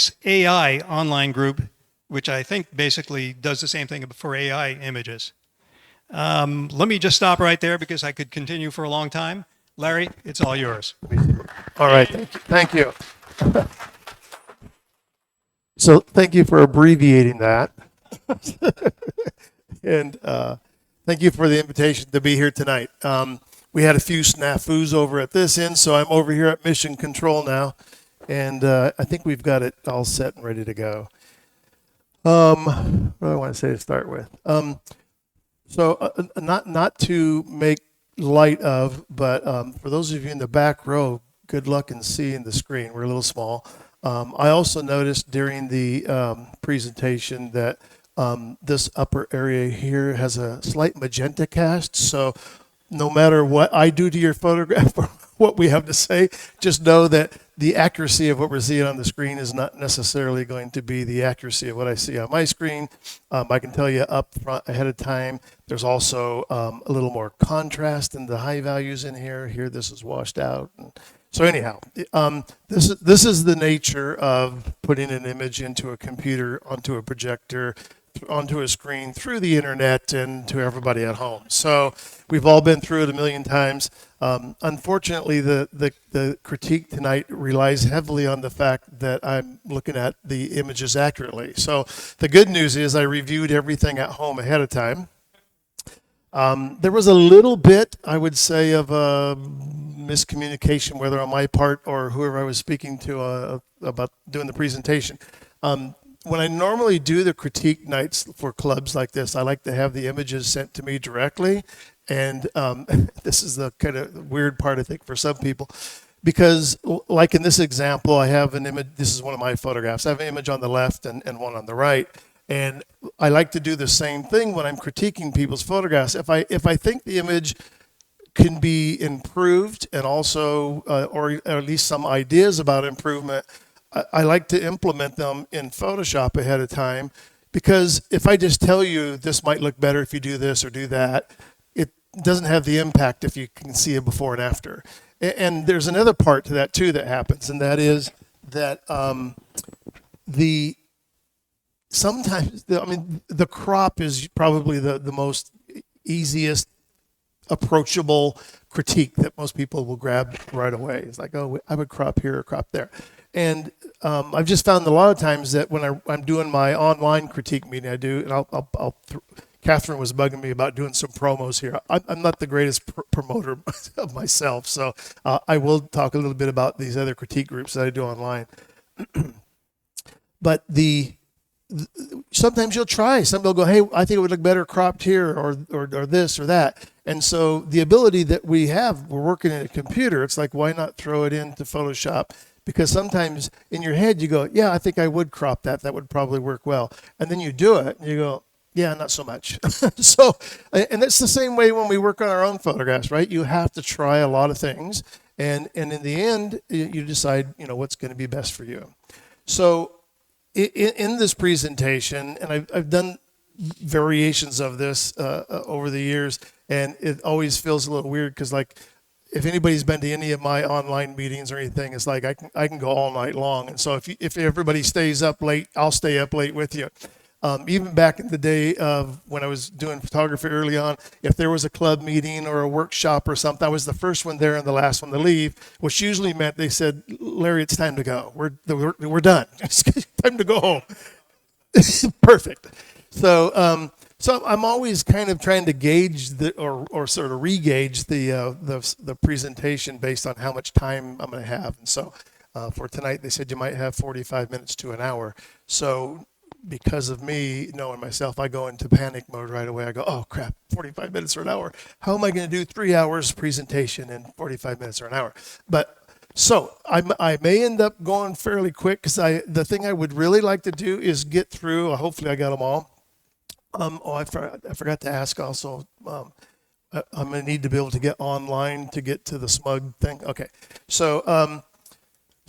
Robotics AI online group, which I think basically does the same thing for AI images. Let me just stop right there because I could continue for a long time. Larry, it's all yours. All right, thank you. So thank you for abbreviating that. And thank you for the invitation to be here tonight. We had a few snafus over at this end, so I'm over here at Mission Control now. And I think we've got it all set and ready to go. What do I want to say to start with? Not to make light of, but for those of you in the back row, good luck in seeing the screen. We're a little small. I also noticed during the presentation that this upper area here has a slight magenta cast. So no matter what I do to your photograph or what we have to say, just know that the accuracy of what we're seeing on the screen is not necessarily going to be the accuracy of what I see on my screen. I can tell you up front ahead of time, there's also a little more contrast in the high values in here. Here, this is washed out. So anyhow, this is the nature of putting an image into a computer, onto a projector, onto a screen, through the internet, and to everybody at home. So we've all been through it a million times. Unfortunately, the critique tonight relies heavily on the fact that I'm looking at the images accurately. So the good news is I reviewed everything at home ahead of time. There was a little bit, I would say, of a miscommunication, whether on my part or whoever I was speaking to about doing the presentation. When I normally do the critique nights for clubs like this, I like to have the images sent to me directly. And this is the kind of weird part, I think, for some people. Because like in this example, I have an image. This is one of my photographs. I have an image on the left and one on the right. And I like to do the same thing when I'm critiquing people's photographs. If I think the image can be improved and also, or at least some ideas about improvement, I like to implement them in Photoshop ahead of time, because if I just tell you this might look better if you do this or do that, it doesn't have the impact if you can see a before and after. And there's another part to that too that happens, and that is that sometimes the crop is probably the most easiest approachable critique that most people will grab right away. It's like, oh, I would crop here or crop there. And I've just found a lot of times that when I'm doing my online critique meeting, I do, and Catherine was bugging me about doing some promos here. I'm not the greatest promoter of myself, so I will talk a little bit about these other critique groups that I do online. But sometimes you'll try. Some will go, hey, I think it would look better cropped here or this or that. And so the ability that we have, we're working in a computer, it's like, why not throw it into Photoshop? Because sometimes in your head you go, yeah, I think I would crop that. That would probably work well. And then you do it and you go, yeah, not so much. So, and it's the same way when we work on our own photographs, right? You have to try a lot of things. And in the end, you decide, what's going to be best for you. So in this presentation, and I've done variations of this over the years, and it always feels a little weird because, like, if anybody's been to any of my online meetings or anything, it's like I can go all night long. And so if everybody stays up late, I'll stay up late with you. Even back in the day of when I was doing photography early on, if there was a club meeting or a workshop or something, I was the first one there and the last one to leave, which usually meant they said, Larry, it's time to go. We're done. It's time to go home. Perfect. So I'm always kind of trying to gauge or sort of re-gauge the presentation based on how much time I'm going to have. And so for tonight, they said you might have 45 minutes to an hour. So because of me knowing myself, I go into panic mode right away. I go, oh crap, 45 minutes or an hour. How am I going to do 3 hours presentation in 45 minutes or an hour? But so I may end up going fairly quick because the thing I would really like to do is get through. Hopefully I got them all. I forgot to ask also. I'm going to need to be able to get online to get to the smug thing. Okay, so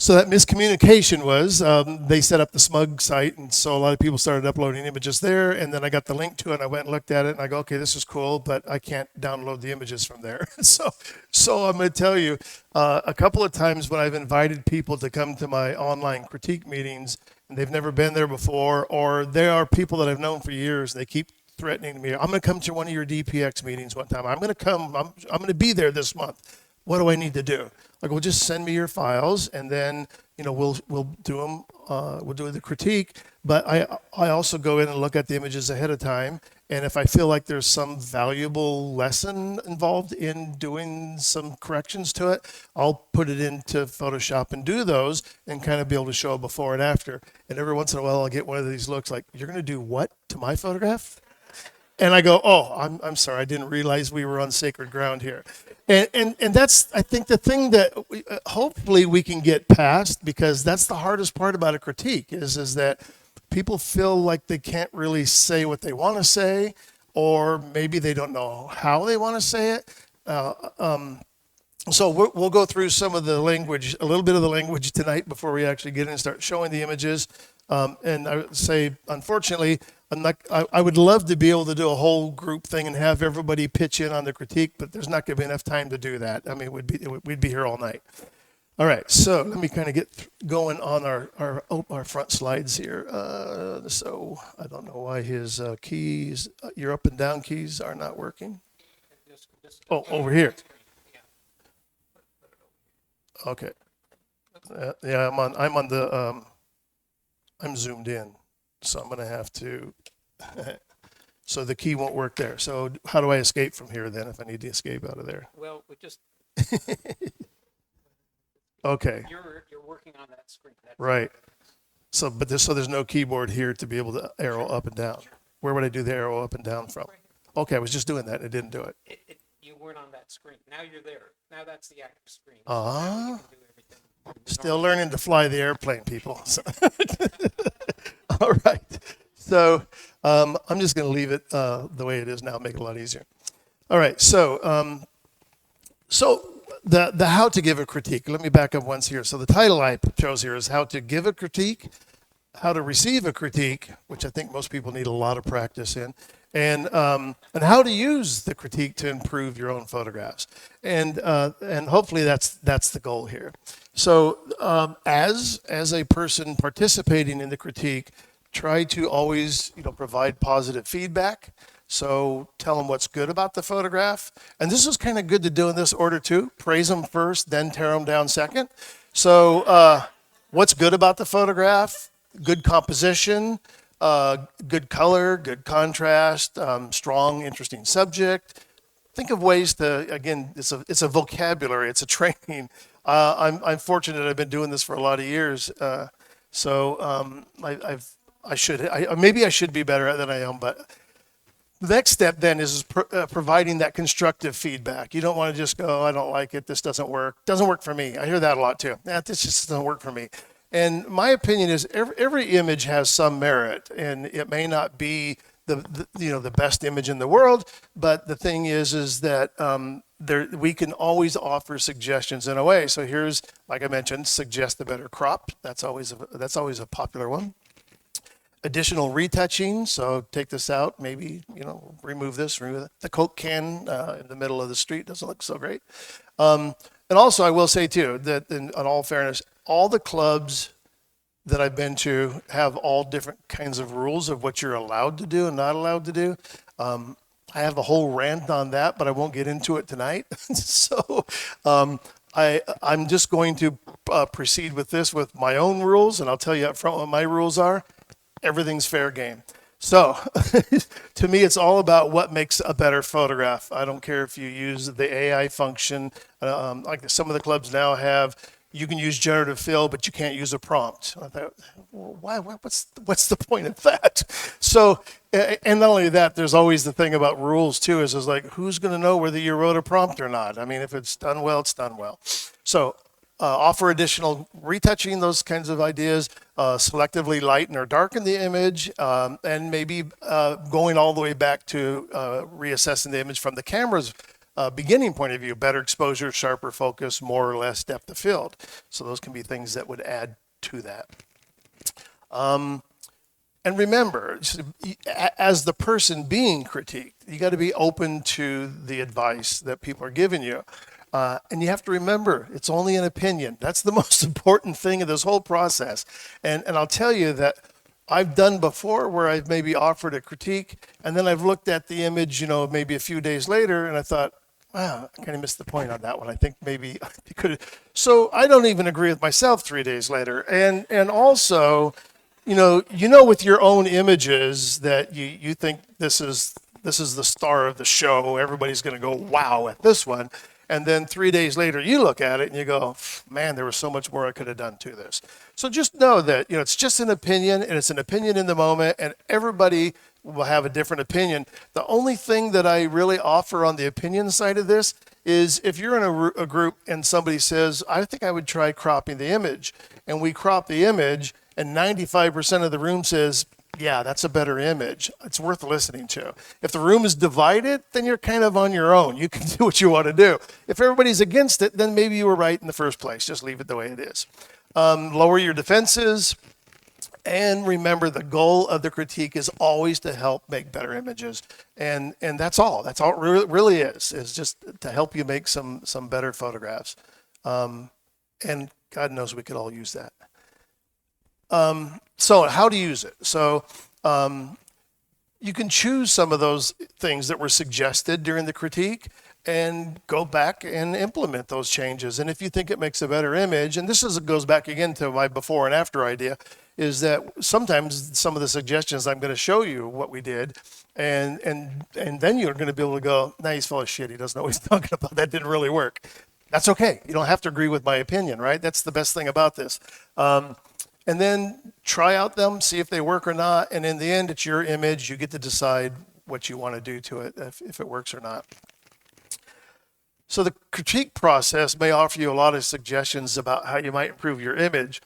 that miscommunication was they set up the smug site, and so a lot of people started uploading images there, and then I got the link to it, and I went and looked at it, and I go, okay, this is cool, but I can't download the images from there. So I'm going to tell you, a couple of times when I've invited people to come to my online critique meetings, and they've never been there before, or there are people that I've known for years and they keep threatening me. I'm going to come to one of your DPX meetings one time. I'm going to come. I'm going to be there this month. What do I need to do? Like, well, just send me your files, and then we'll do them. We'll do the critique. But I also go in and look at the images ahead of time, and if I feel like there's some valuable lesson involved in doing some corrections to it, I'll put it into Photoshop and do those, and kind of be able to show a before and after. And every once in a while, I'll get one of these looks like, "You're going to do what to my photograph?" And I go, "Oh, I'm sorry. I didn't realize we were on sacred ground here." And that's, I think, the thing that hopefully we can get past, because that's the hardest part about a critique is that people feel like they can't really say what they want to say, or maybe they don't know how they want to say it. So we'll go through some of the language, a little bit of the language tonight before we actually get in and start showing the images. And I would say, unfortunately, I would love to be able to do a whole group thing and have everybody pitch in on the critique, but there's not going to be enough time to do that. I mean, we'd be here all night. All right, so let me kind of get going on our front slides here. So I don't know why his keys, your up and down keys, are not working. Oh, over here. Okay. Yeah, I'm zoomed in, so I'm going to have to. So the key won't work there. So how do I escape from here then if I need to escape out of there? Well, we just, Okay, you're working on that screen. That's right. So there's no keyboard here to be able to arrow up and down. Where would I do the arrow up and down from? Okay, I was just doing that. It didn't do it. You weren't on that screen. Now you're there. Now that's the active screen. Ah. Now you can do everything. Still learning to fly the airplane, people. So all right. So I'm just going to leave it the way it is now, make it a lot easier. All right. So the how to give a critique. Let me back up once here. So the title I chose here is how to give a critique, how to receive a critique, which I think most people need a lot of practice in, and how to use the critique to improve your own photographs. And hopefully that's the goal here. So as a person participating in the critique, try to always provide positive feedback. So tell them what's good about the photograph. And this is kind of good to do in this order too. Praise them first, then tear them down second. So what's good about the photograph? Good composition, good color, good contrast, strong, interesting subject. Think of ways to, again, it's a vocabulary, it's a training. I'm fortunate I've been doing this for a lot of years. Maybe I should be better than I am, but the next step then is providing that constructive feedback. You don't want to just go, "I don't like it, this doesn't work. Doesn't work for me." I hear that a lot too. This just doesn't work for me. And my opinion is every image has some merit, and it may not be the best image in the world, but the thing is that we can always offer suggestions in a way. So here's, like I mentioned, suggest a better crop. That's always a popular one. Additional retouching, so take this out, maybe, remove this, remove that. The Coke can in the middle of the street doesn't look so great. And also I will say too, that in all fairness, all the clubs that I've been to have all different kinds of rules of what you're allowed to do and not allowed to do. I have a whole rant on that, but I won't get into it tonight. So I'm just going to proceed with this with my own rules, and I'll tell you up front what my rules are. Everything's fair game. So to me, it's all about what makes a better photograph. I don't care if you use the AI function, like some of the clubs now have. You can use generative fill, but you can't use a prompt. I thought, well, why? What's the point of that? So, and not only that, there's always the thing about rules too. Is like, who's going to know whether you wrote a prompt or not? I mean, if it's done well, it's done well. So, offer additional retouching, those kinds of ideas. Selectively lighten or darken the image, and maybe going all the way back to reassessing the image from the camera's beginning point of view, better exposure, sharper focus, more or less depth of field. So those can be things that would add to that. And remember, as the person being critiqued, you got to be open to the advice that people are giving you. And you have to remember, it's only an opinion. That's the most important thing of this whole process. And I'll tell you that I've done before where I've maybe offered a critique, and then I've looked at the image, maybe a few days later, and I thought, wow, I kind of missed the point on that one. I think maybe I could. So I don't even agree with myself 3 days later. And also, with your own images that you think this is the star of the show. Everybody's going to go wow at this one. And then 3 days later, you look at it and you go, man, there was so much more I could have done to this. So just know that, it's just an opinion, and it's an opinion in the moment, and everybody will have a different opinion. The only thing that I really offer on the opinion side of this is if you're in a group and somebody says, I think I would try cropping the image, and we crop the image, and 95% of the room says, yeah, that's a better image. It's worth listening to. If the room is divided, then you're kind of on your own. You can do what you want to do. If everybody's against it, then maybe you were right in the first place. Just leave it the way it is. Lower your defenses. And remember, the goal of the critique is always to help make better images. And that's all. That's all it really is just to help you make some better photographs. And God knows we could all use that. So how to use it? So you can choose some of those things that were suggested during the critique and go back and implement those changes. And if you think it makes a better image, and goes back again to my before and after idea, is that sometimes some of the suggestions I'm going to show you what we did, and then you're going to be able to go, nah, he's full of shit. He doesn't know what he's talking about. That didn't really work. That's okay. You don't have to agree with my opinion, right? That's the best thing about this. And then try out them, see if they work or not. And in the end, it's your image. You get to decide what you want to do to it, if it works or not. So the critique process may offer you a lot of suggestions about how you might improve your image.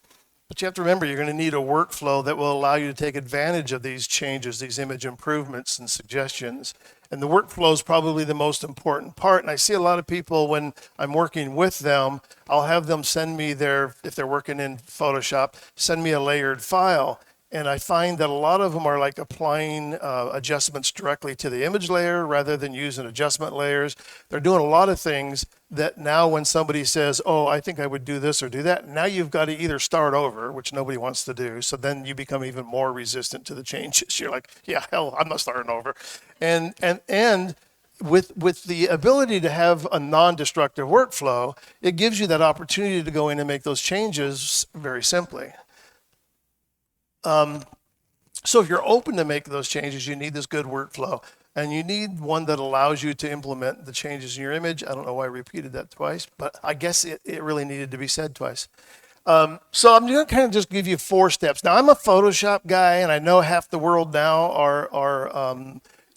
But you have to remember, you're going to need a workflow that will allow you to take advantage of these changes, these image improvements and suggestions. And the workflow is probably the most important part. And I see a lot of people when I'm working with them, I'll have them send me if they're working in Photoshop, send me a layered file. And I find that a lot of them are like applying adjustments directly to the image layer rather than using adjustment layers. They're doing a lot of things that now when somebody says, oh, I think I would do this or do that, now you've got to either start over, which nobody wants to do. So then you become even more resistant to the changes. You're like, yeah, hell, I'm not starting over. And with the ability to have a non-destructive workflow, it gives you that opportunity to go in and make those changes very simply. So if you're open to make those changes, you need this good workflow, and you need one that allows you to implement the changes in your image. I don't know why I repeated that twice, but I guess it really needed to be said twice. So I'm going to kind of just give you 4 steps. Now, I'm a Photoshop guy, and I know half the world now are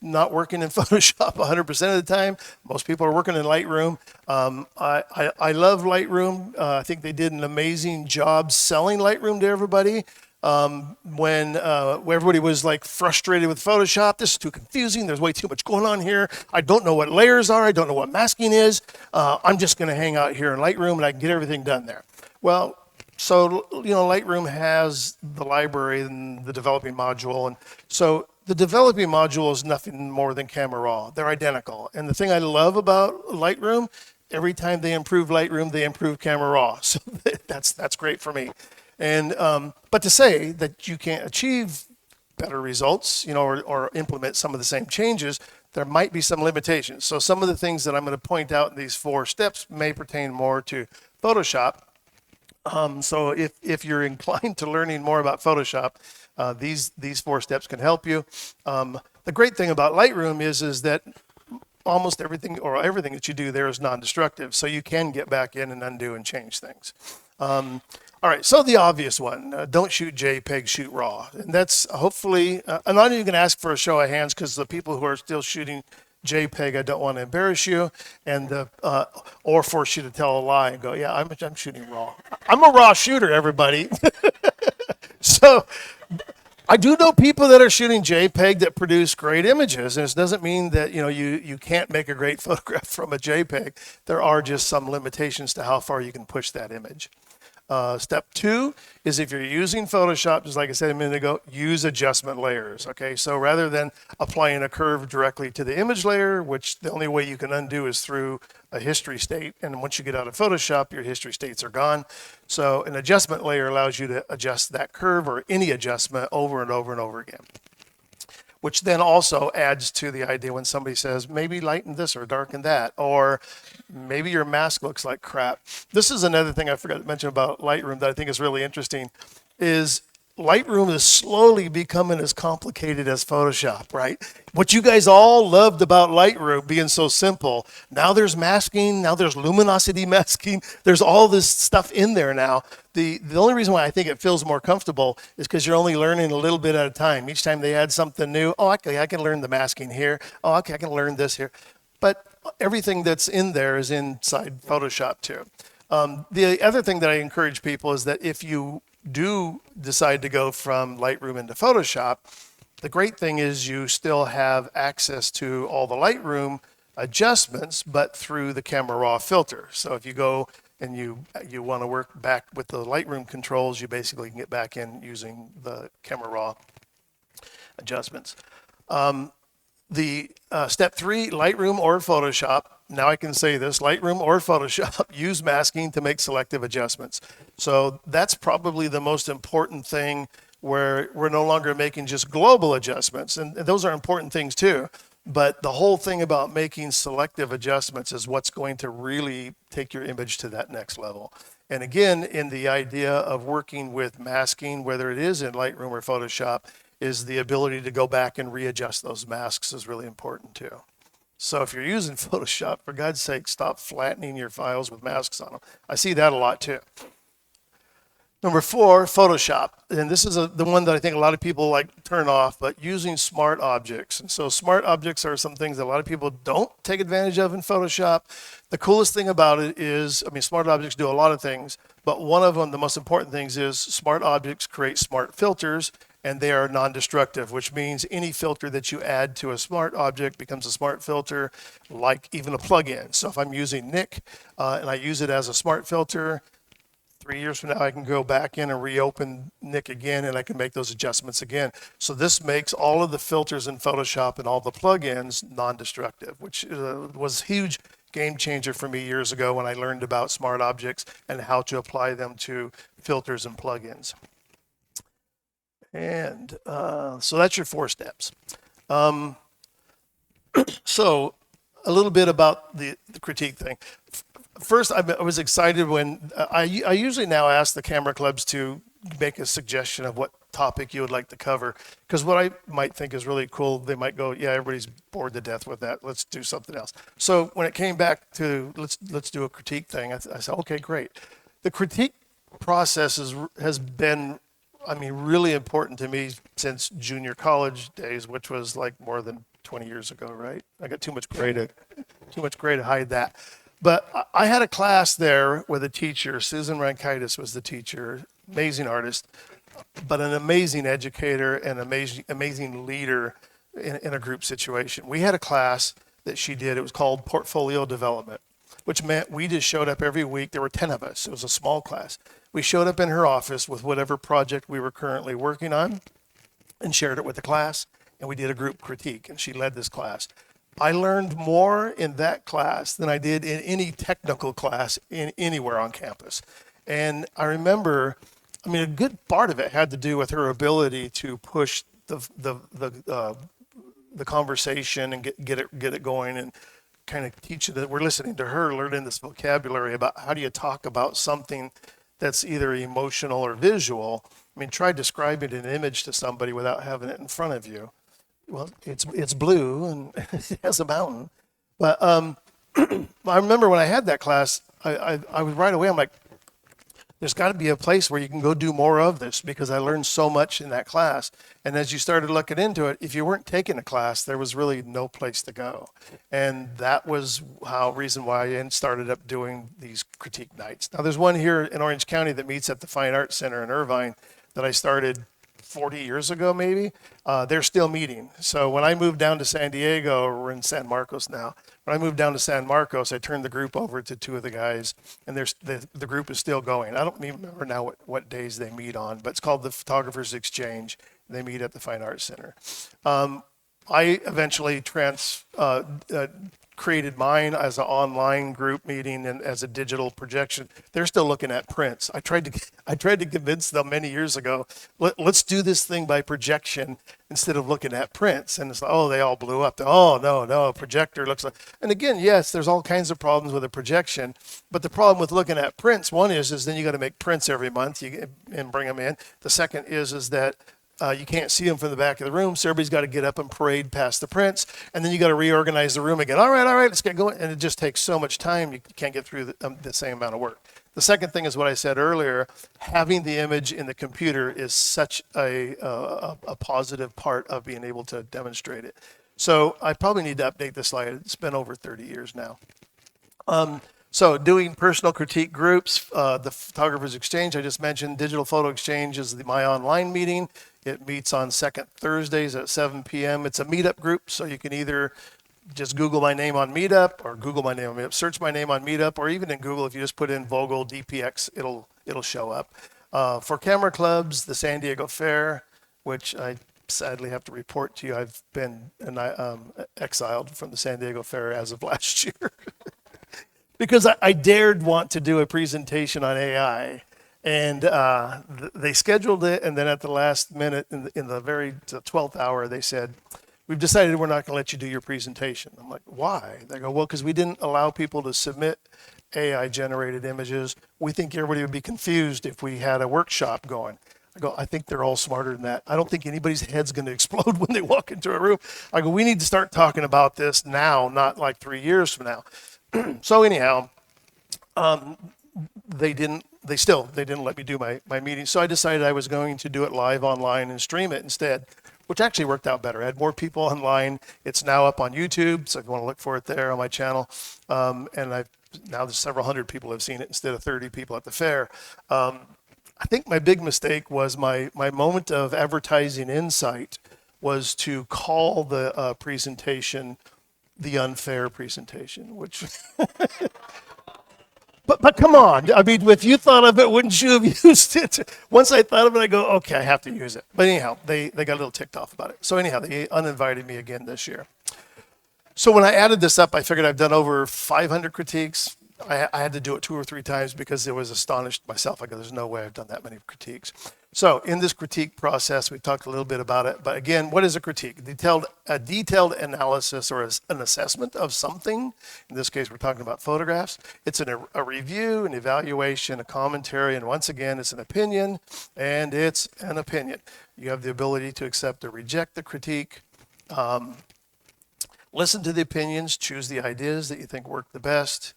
not working in Photoshop 100% of the time. Most people are working in Lightroom. I love Lightroom. I think they did an amazing job selling Lightroom to everybody. When everybody was like frustrated with Photoshop, this is too confusing, there's way too much going on here, I don't know what layers are, I don't know what masking is, I'm just going to hang out here in Lightroom and I can get everything done there. Well, so Lightroom has the library and the developing module, and so the developing module is nothing more than Camera Raw. They're identical, and the thing I love about Lightroom, every time they improve Lightroom, they improve Camera Raw, so that's great for me. And but to say that you can't achieve better results, or implement some of the same changes, there might be some limitations. So some of the things that I'm going to point out in these 4 steps may pertain more to Photoshop. So if you're inclined to learning more about Photoshop, these 4 steps can help you. The great thing about Lightroom is that almost everything that you do there is non-destructive, so you can get back in and undo and change things. All right, so the obvious one, don't shoot JPEG, shoot RAW. And that's hopefully, I'm not even going to ask for a show of hands because the people who are still shooting JPEG, I don't want to embarrass you, and or force you to tell a lie and go, yeah, I'm shooting RAW. I'm a RAW shooter, everybody. So I do know people that are shooting JPEG that produce great images, and it doesn't mean that you can't make a great photograph from a JPEG. There are just some limitations to how far you can push that image. Step 2 is if you're using Photoshop, just like I said a minute ago, use adjustment layers, okay? So rather than applying a curve directly to the image layer, which the only way you can undo is through a history state, and once you get out of Photoshop, your history states are gone. So an adjustment layer allows you to adjust that curve or any adjustment over and over and over again, which then also adds to the idea when somebody says, maybe lighten this or darken that, or maybe your mask looks like crap. This is another thing I forgot to mention about Lightroom that I think is really interesting, is Lightroom is slowly becoming as complicated as Photoshop, right? What you guys all loved about Lightroom being so simple, now there's masking, now there's luminosity masking, there's all this stuff in there now. The only reason why I think it feels more comfortable is because you're only learning a little bit at a time. Each time they add something new, oh, okay, I can learn the masking here. Oh, okay, I can learn this here. But everything that's in there is inside Photoshop too. The other thing that I encourage people is that if you do decide to go from Lightroom into Photoshop, the great thing is you still have access to all the Lightroom adjustments, but through the Camera Raw filter. So if you go and you want to work back with the Lightroom controls, you basically can get back in using the Camera Raw adjustments. Step 3, Lightroom or Photoshop. Now I can say this, Lightroom or Photoshop, use masking to make selective adjustments. So that's probably the most important thing, where we're no longer making just global adjustments. And those are important things too. But the whole thing about making selective adjustments is what's going to really take your image to that next level. And again, in the idea of working with masking, whether it is in Lightroom or Photoshop, is the ability to go back and readjust those masks is really important too. So if you're using Photoshop, for God's sake, stop flattening your files with masks on them. I see that a lot too. Number 4, Photoshop. And this is the one that I think a lot of people like turn off, but using smart objects. And so smart objects are some things that a lot of people don't take advantage of in Photoshop. The coolest thing about it is, smart objects do a lot of things, but one of them, the most important things, is smart objects create smart filters, and they are non-destructive, which means any filter that you add to a smart object becomes a smart filter, like even a plugin. So if I'm using Nick and I use it as a smart filter, 3 years from now, I can go back in and reopen Nick again, and I can make those adjustments again. So this makes all of the filters in Photoshop and all the plugins non-destructive, which was a huge game changer for me years ago when I learned about smart objects and how to apply them to filters and plugins. And so that's your 4 steps. So a little bit about the critique thing. First, I was excited when I usually now ask the camera clubs to make a suggestion of what topic you would like to cover, because what I might think is really cool, they might go, yeah, everybody's bored to death with that, let's do something else. So when it came back to let's do a critique thing, I said, okay, great. The critique process has been, really important to me since junior college days, which was like more than 20 years ago, right? I got too much gray to hide that. But I had a class there with a teacher. Susan Rankaitis was the teacher, amazing artist, but an amazing educator and amazing leader in a group situation. We had a class that she did. It was called Portfolio Development, which meant we just showed up every week. There were 10 of us. It was a small class. We showed up in her office with whatever project we were currently working on and shared it with the class, and we did a group critique, and she led this class. I learned more in that class than I did in any technical class anywhere on campus. And I remember, a good part of it had to do with her ability to push the conversation and get it going, and kind of teach that we're listening to her, learning this vocabulary about how do you talk about something that's either emotional or visual. Try describing an image to somebody without having it in front of you. Well, it's blue and it has a mountain. But I remember when I had that class, I was right away, I'm like, there's got to be a place where you can go do more of this, because I learned so much in that class. And as you started looking into it, if you weren't taking a class, there was really no place to go. And that was reason why I started up doing these critique nights. Now there's one here in Orange County that meets at the Fine Arts Center in Irvine that I started 40 years ago, maybe. They're still meeting. So when I moved down to San Diego, we're in San Marcos now. When I moved down to San Marcos, I turned the group over to two of the guys, and the group is still going. I don't even remember now what days they meet on, but it's called the Photographers Exchange. They meet at the Fine Arts Center. I eventually created mine as an online group meeting and as a digital projection. They're still looking at prints. I tried to convince them many years ago, let's do this thing by projection instead of looking at prints. And it's like, oh, they all blew up. Oh, no, a projector looks like, and again, yes, there's all kinds of problems with a projection, but the problem with looking at prints, one is then you got to make prints every month and bring them in. The second is that you can't see them from the back of the room, so everybody's got to get up and parade past the prints, and then you got to reorganize the room again. All right, let's get going. And it just takes so much time, you can't get through the same amount of work. The second thing is what I said earlier, having the image in the computer is such a positive part of being able to demonstrate it. So I probably need to update this slide. It's been over 30 years now. So doing personal critique groups, the Photographers Exchange, I just mentioned. Digital Photo Exchange is my online meeting. It meets on second Thursdays at 7 p.m. It's a meetup group, so you can either just Google my name on Meetup or Google my name on Meetup, search my name on Meetup, or even in Google, if you just put in Vogel DPX, it'll show up. For camera clubs, the San Diego Fair, which I sadly have to report to you, I've been exiled from the San Diego Fair as of last year. Because I dared want to do a presentation on AI, and they scheduled it, and then at the last minute, in the very 12th hour, they said, we've decided we're not going to let you do your presentation. I'm like, why? They go, well, because we didn't allow people to submit AI-generated images. We think everybody would be confused if we had a workshop going. I go, I think they're all smarter than that. I don't think anybody's head's going to explode when they walk into a room. I go, we need to start talking about this now, not like 3 years from now. So anyhow, they didn't let me do my meeting. So I decided I was going to do it live online and stream it instead, which actually worked out better. I had more people online. It's now up on YouTube, so if you want to look for it there on my channel. And now there's several hundred people have seen it instead of 30 people at the fair. I think my big mistake was my moment of advertising insight was to call the presentation the unfair presentation, which, but come on. I mean, if you thought of it, wouldn't you have used it? Once I thought of it, I go, okay, I have to use it. But anyhow, they got a little ticked off about it. So anyhow, they uninvited me again this year. So when I added this up, I figured I've done over 500 critiques. I had to do it 2 or 3 times because I was astonished myself. I go, there's no way I've done that many critiques. So in this critique process, we talked a little bit about it. But again, what is a critique? A detailed analysis or an assessment of something. In this case, we're talking about photographs. It's a review, an evaluation, a commentary, and once again, it's an opinion, and it's an opinion. You have the ability to accept or reject the critique. Listen to the opinions, choose the ideas that you think work the best.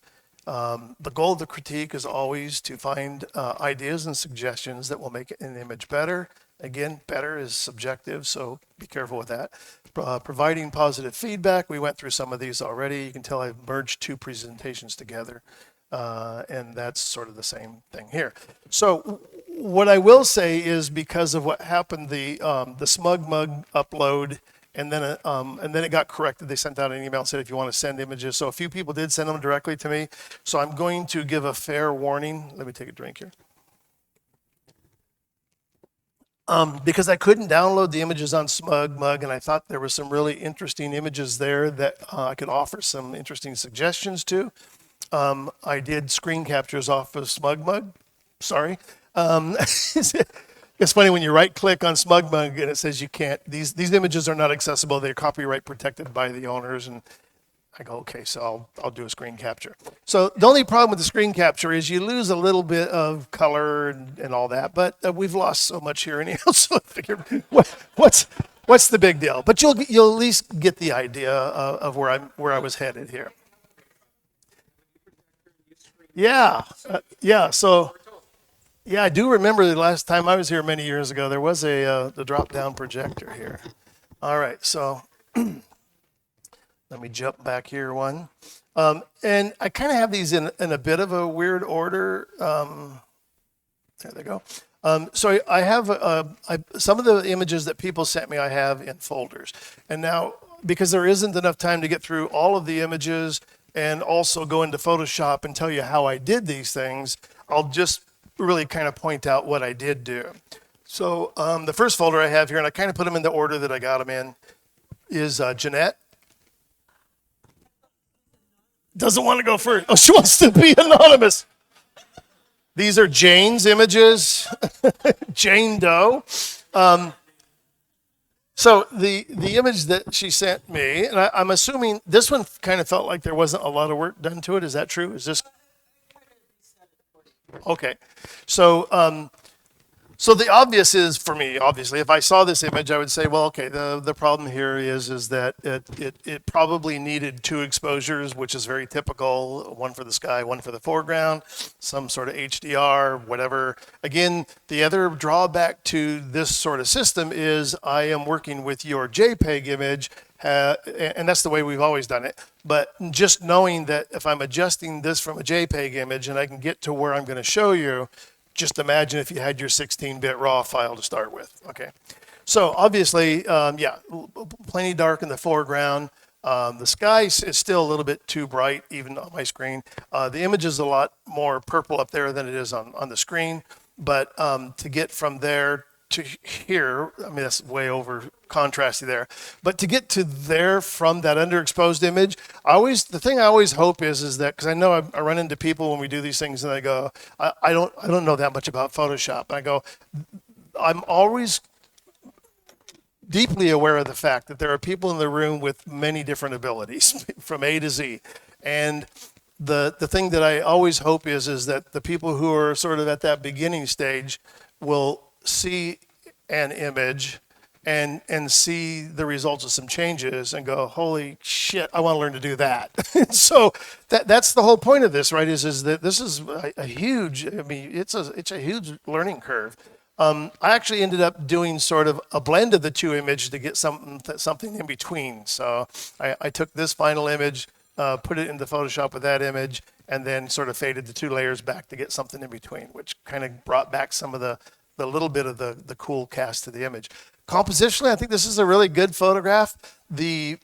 The goal of the critique is always to find ideas and suggestions that will make an image better. Again, better is subjective, so be careful with that. Providing positive feedback. We went through some of these already. You can tell I've merged 2 presentations together, and that's sort of the same thing here. So what I will say is because of what happened, the SmugMug upload, and then it got corrected. They sent out an email and said, if you want to send images. So a few people did send them directly to me. So I'm going to give a fair warning. Let me take a drink here. Because I couldn't download the images on SmugMug, and I thought there were some really interesting images there that I could offer some interesting suggestions to. I did screen captures off of SmugMug. Sorry. It's funny when you right click on SmugMug and it says you can't, these images are not accessible. They're copyright protected by the owners. And I go, okay, so I'll do a screen capture. So the only problem with the screen capture is you lose a little bit of color and all that, but we've lost so much here anyhow. So I figured, what's the big deal? But you'll at least get the idea of where I was headed here. Yeah, so. Yeah, I do remember the last time I was here many years ago, there was the drop-down projector here. All right, so let me jump back here one. And I kind of have these in a bit of a weird order. There they go. So I have some of the images that people sent me, I have in folders. And now, because there isn't enough time to get through all of the images and also go into Photoshop and tell you how I did these things, I'll just really kind of point out what I did do. So the first folder I have here, and I kind of put them in the order that I got them in, is Jeanette. Doesn't want to go first. Oh, she wants to be anonymous. These are Jane's images, Jane Doe. So the image that she sent me, and I'm assuming this one kind of felt like there wasn't a lot of work done to it. Is that true? Is this? Okay. So the obvious is, for me, obviously, if I saw this image, I would say, well, okay, the problem here is that it probably needed two exposures, which is very typical, one for the sky, one for the foreground, some sort of HDR, whatever. Again, the other drawback to this sort of system is I am working with your JPEG image, and that's the way we've always done it. But just knowing that if I'm adjusting this from a JPEG image and I can get to where I'm going to show you, just imagine if you had your 16-bit RAW file to start with, okay? So obviously, yeah, plenty dark in the foreground. The sky is still a little bit too bright, even on my screen. The image is a lot more purple up there than it is on the screen. But to get from there to here, I mean, that's way over contrasty there. But to get to there from that underexposed image, the thing I always hope is that, because I know I run into people when we do these things and they go, I don't know that much about Photoshop. And I go, I'm always deeply aware of the fact that there are people in the room with many different abilities from A to Z. And the thing that I always hope is that the people who are sort of at that beginning stage will see an image and see the results of some changes and go, holy shit, I want to learn to do that. So that's the whole point of this, right? Is that this is a huge, I mean, it's a huge learning curve. I actually ended up doing sort of a blend of the two images to get something in between. So I took this final image, put it into Photoshop with that image, and then sort of faded the two layers back to get something in between, which kind of brought back some of the little bit of the cool cast to the image. Compositionally, I think this is a really good photograph. This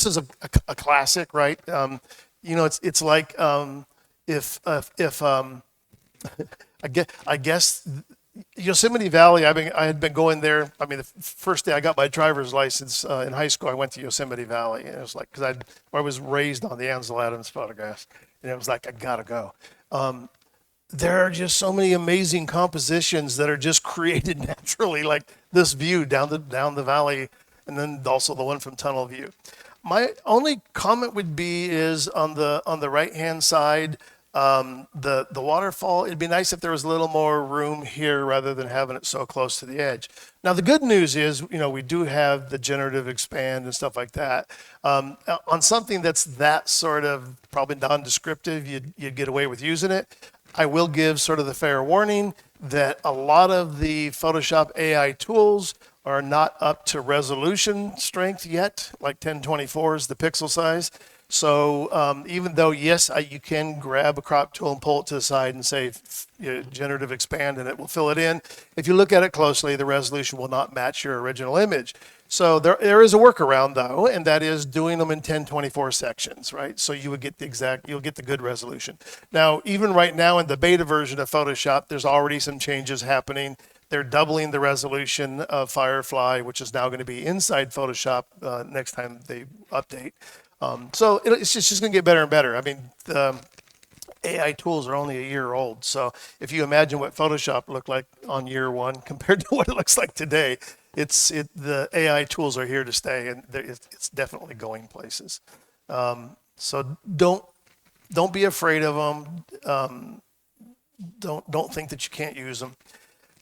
is a classic, right? You know, it's like if I guess Yosemite Valley. I had been going there. I mean, the first day I got my driver's license in high school, I went to Yosemite Valley, and it was like, because I was raised on the Ansel Adams photographs, and it was like, I gotta go. There are just so many amazing compositions that are just created naturally, like this view down the valley, and then also the one from tunnel view. My only comment would be is on the right hand side, the waterfall. It'd be nice if there was a little more room here rather than having it so close to the edge. Now the good news is, you know, we do have the generative expand and stuff like that. On something that's that sort of probably non-descriptive, you'd get away with using it. I will give sort of the fair warning that a lot of the Photoshop AI tools are not up to resolution strength yet, like 1024 is the pixel size. So even though, yes, you can grab a crop tool and pull it to the side and say, generative expand, and it will fill it in. If you look at it closely, the resolution will not match your original image. So there is a workaround though, and that is doing them in 1024 sections, right? So you would get you'll get the good resolution. Now, even right now in the beta version of Photoshop, there's already some changes happening. They're doubling the resolution of Firefly, which is now going to be inside Photoshop next time they update. So it's just going to get better and better. I mean, the AI tools are only a year old. So if you imagine what Photoshop looked like on year one compared to what it looks like today, the AI tools are here to stay, and it's definitely going places. So don't be afraid of them. Don't think that you can't use them.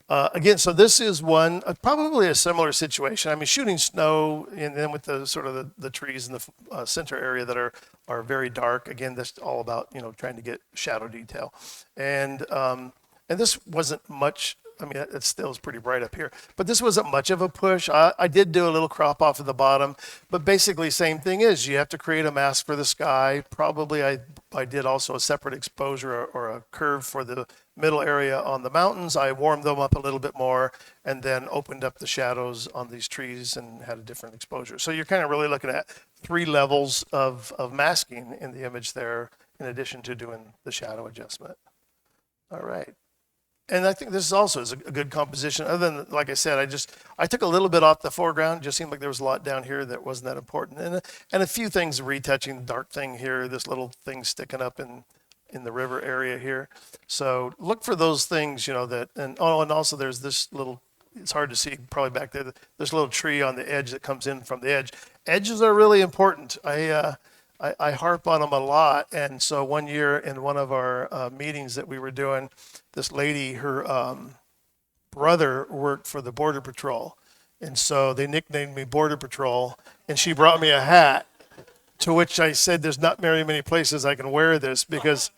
Again, so this is one, probably a similar situation. I mean, shooting snow, and then with the sort of the trees in the center area that are very dark. Again, that's all about, trying to get shadow detail. And this wasn't much I mean, it still is pretty bright up here. But this wasn't much of a push. I did do a little crop off at the bottom, but basically same thing is you have to create a mask for the sky. Probably I did also a separate exposure or a curve for the middle area on the mountains. I warmed them up a little bit more and then opened up the shadows on these trees and had a different exposure. So you're kind of really looking at 3 levels of masking in the image there, in addition to doing the shadow adjustment. All right. And I think this is also a good composition. Other than, like I said, I took a little bit off the foreground. It just seemed like there was a lot down here that wasn't that important. And a few things retouching, the dark thing here, this little thing sticking up in the river area here. So look for those things, you know, and also there's this little, it's hard to see probably back there, this little tree on the edge that comes in from the edge. Edges are really important. I harp on them a lot. And so one year in one of our meetings that we were doing, this lady, her brother worked for the Border Patrol. And so they nicknamed me Border Patrol. And she brought me a hat, to which I said, there's not very many places I can wear this, because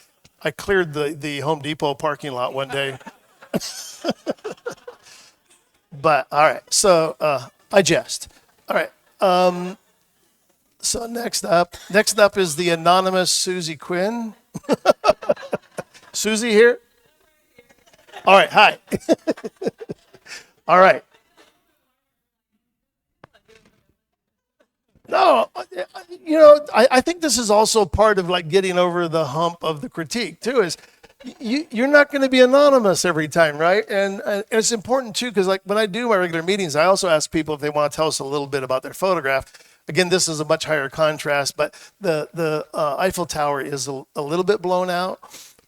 I cleared the Home Depot parking lot one day. But all right, so I jest. All right. So next up is the anonymous Susie Quinn. Susie here? All right, hi. All right. No, you know, I think this is also part of like getting over the hump of the critique too, is you're not going to be anonymous every time, right? And it's important too, because like when I do my regular meetings, I also ask people if they want to tell us a little bit about their photograph. Again, this is a much higher contrast, but the Eiffel Tower is a little bit blown out.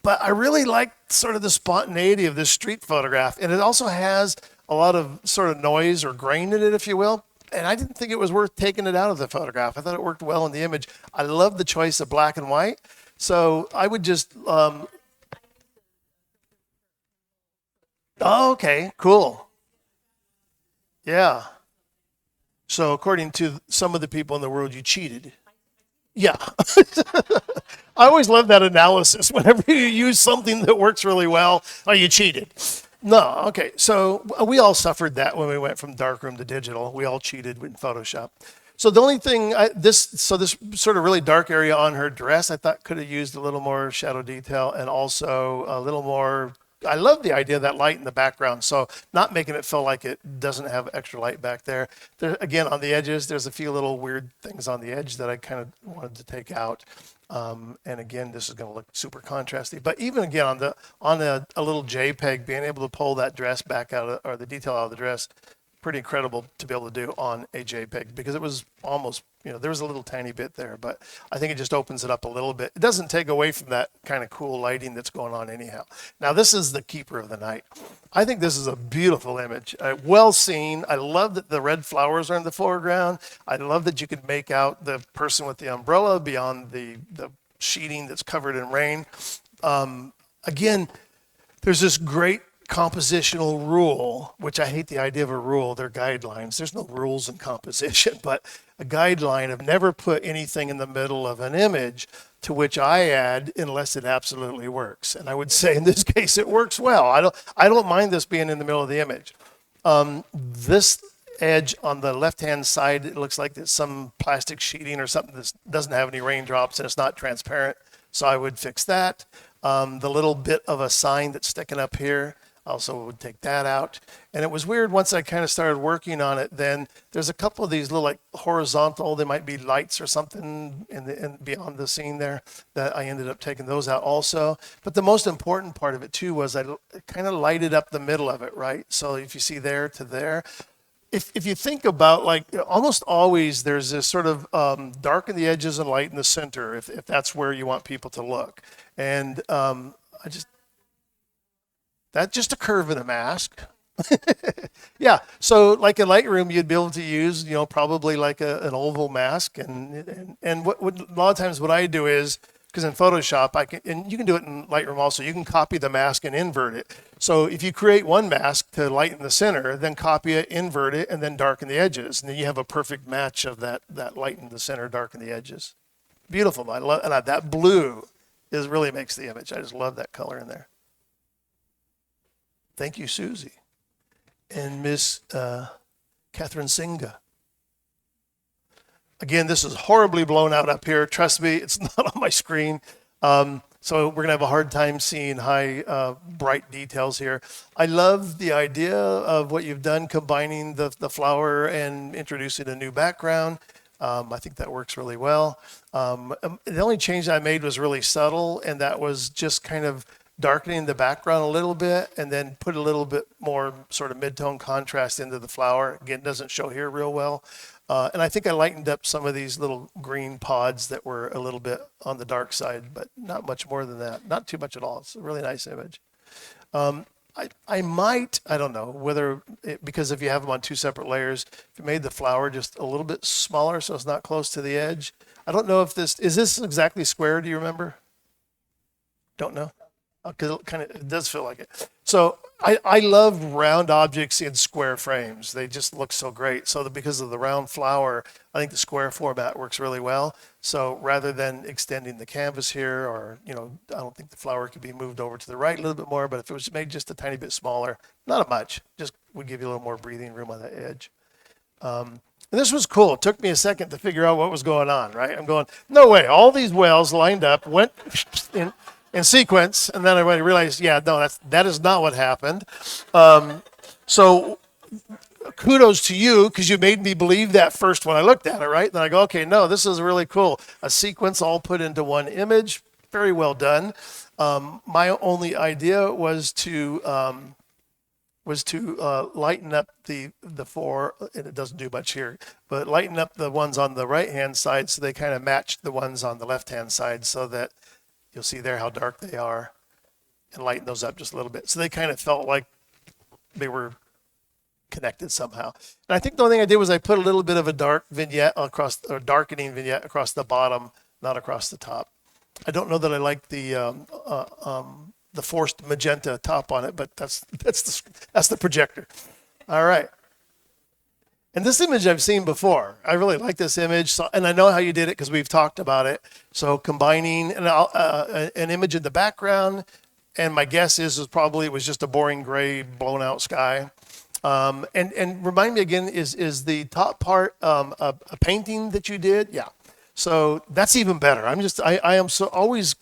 But I really like sort of the spontaneity of this street photograph. And it also has a lot of sort of noise or grain in it, if you will. And I didn't think it was worth taking it out of the photograph. I thought it worked well in the image. I love the choice of black and white. So I would just, oh, okay, cool. Yeah. So according to some of the people in the world, you cheated. Yeah. I always love that analysis. Whenever you use something that works really well, oh, you cheated. No, okay. So we all suffered that when we went from darkroom to digital. We all cheated in Photoshop. So the only thing, this sort of really dark area on her dress, I thought could have used a little more shadow detail and also a little more. I love the idea of that light in the background. So not making it feel like it doesn't have extra light back there. Again, on the edges, there's a few little weird things on the edge that I kind of wanted to take out. And again, this is going to look super contrasty. But even again, on a little JPEG, being able to pull that dress back out or the detail out of the dress, pretty incredible to be able to do on a JPEG, because it was almost, you know, there was a little tiny bit there, but I think it just opens it up a little bit. It doesn't take away from that kind of cool lighting that's going on anyhow. Now, this is the keeper of the night. I think this is a beautiful image, well seen. I love that the red flowers are in the foreground. I love that you can make out the person with the umbrella beyond the sheeting that's covered in rain. Again, there's this great compositional rule, which I hate the idea of a rule. They're guidelines. There's no rules in composition, but a guideline of never put anything in the middle of an image, to which I add unless it absolutely works. And I would say in this case it works well. I don't mind this being in the middle of the image. This edge on the left-hand side, it looks like there's some plastic sheeting or something that doesn't have any raindrops and it's not transparent. So I would fix that. The little bit of a sign that's sticking up here, also would take that out. And it was weird once I kind of started working on it, then there's a couple of these little like horizontal, they might be lights or something in beyond the scene there, that I ended up taking those out also. But the most important part of it too was I kind of lighted up the middle of it, right? So if you see there to there, if you think about, like, almost always there's this sort of dark in the edges and light in the center, if that's where you want people to look. And that's just a curve in a mask. Yeah, so like in Lightroom, you'd be able to use, you know, probably like an oval mask. And what a lot of times what I do is, because in Photoshop, and you can do it in Lightroom also, you can copy the mask and invert it. So if you create one mask to lighten the center, then copy it, invert it, and then darken the edges. And then you have a perfect match of that lighten the center, darken the edges. Beautiful. I love, and that blue really makes the image. I just love that color in there. Thank you, Susie. and Miss Catherine Singa. Again, this is horribly blown out up here. Trust me, it's not on my screen. So we're gonna have a hard time seeing high, bright details here. I love the idea of what you've done, combining the flower and introducing a new background. I think that works really well. The only change I made was really subtle, and that was just kind of darkening the background a little bit and then put a little bit more sort of mid-tone contrast into the flower. Again, it doesn't show here real well. And I think I lightened up some of these little green pods that were a little bit on the dark side, but not much more than that. Not too much at all. It's a really nice image. I might, I don't know, whether, because if you have them on two separate layers, if you made the flower just a little bit smaller so it's not close to the edge. I don't know if is this exactly square, do you remember? Don't know? Because it does feel like it. So I love round objects in square frames. They just look so great. So because of the round flower, I think the square format works really well. So rather than extending the canvas here, or, I don't think the flower could be moved over to the right a little bit more, but if it was made just a tiny bit smaller, not much, just would give you a little more breathing room on the edge. And this was cool. It took me a second to figure out what was going on, right? I'm going, no way, all these wells lined up, went in sequence, and then I realized, yeah, no, that is not what happened. So kudos to you, because you made me believe that first when I looked at it, right? Then I go, okay, no, this is really cool. A sequence all put into one image, very well done. My only idea was to lighten up the four, and it doesn't do much here, but lighten up the ones on the right-hand side so they kind of matched the ones on the left-hand side, so that you'll see there how dark they are, and lighten those up just a little bit. So they kind of felt like they were connected somehow. And I think the only thing I did was I put a little bit of a dark vignette across, or darkening vignette across the bottom, not across the top. I don't know that I like the forced magenta top on it, but that's the projector. All right. And this image I've seen before. I really like this image, and I know how you did it because we've talked about it. So combining an image in the background, and my guess is probably it was just a boring gray blown out sky. And remind me again, is the top part a painting that you did? Yeah. So that's even better. I am always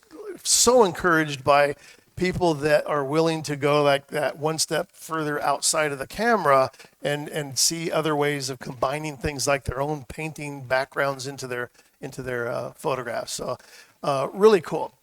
so encouraged by people that are willing to go like that one step further outside of the camera and see other ways of combining things like their own painting backgrounds into their photographs. So really cool.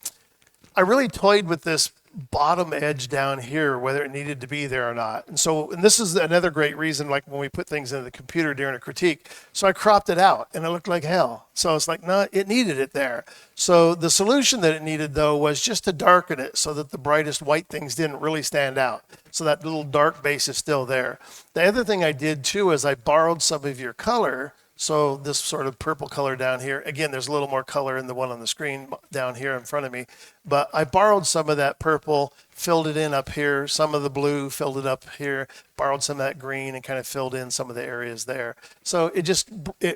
I really toyed with this bottom edge down here, whether it needed to be there or not. And this is another great reason, like when we put things into the computer during a critique. So I cropped it out and it looked like hell. So it's like, no, it needed it there. So the solution that it needed though was just to darken it so that the brightest white things didn't really stand out. So that little dark base is still there. The other thing I did too is I borrowed some of your color. So this sort of purple color down here, again, there's a little more color in the one on the screen down here in front of me, but I borrowed some of that purple, filled it in up here, some of the blue, filled it up here, borrowed some of that green and kind of filled in some of the areas there. So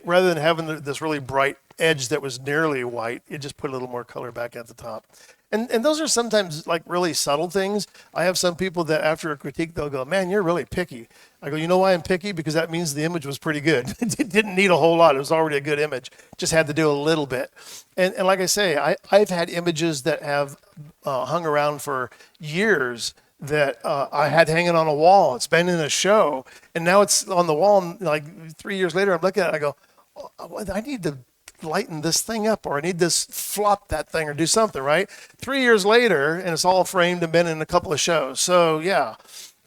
rather than having this really bright edge that was nearly white, it just put a little more color back at the top. And those are sometimes like really subtle things. I have some people that after a critique, they'll go, man, you're really picky. I go, you know why I'm picky? Because that means the image was pretty good. It didn't need a whole lot. It was already a good image. Just had to do a little bit. And like I say, I've had images that have hung around for years that I had hanging on a wall. It's been in a show. And now it's on the wall. And like 3 years later, I'm looking at it. I go, oh, I need to lighten this thing up, or I need to flop that thing or do something, right? 3 years later, and it's all framed and been in a couple of shows. So yeah,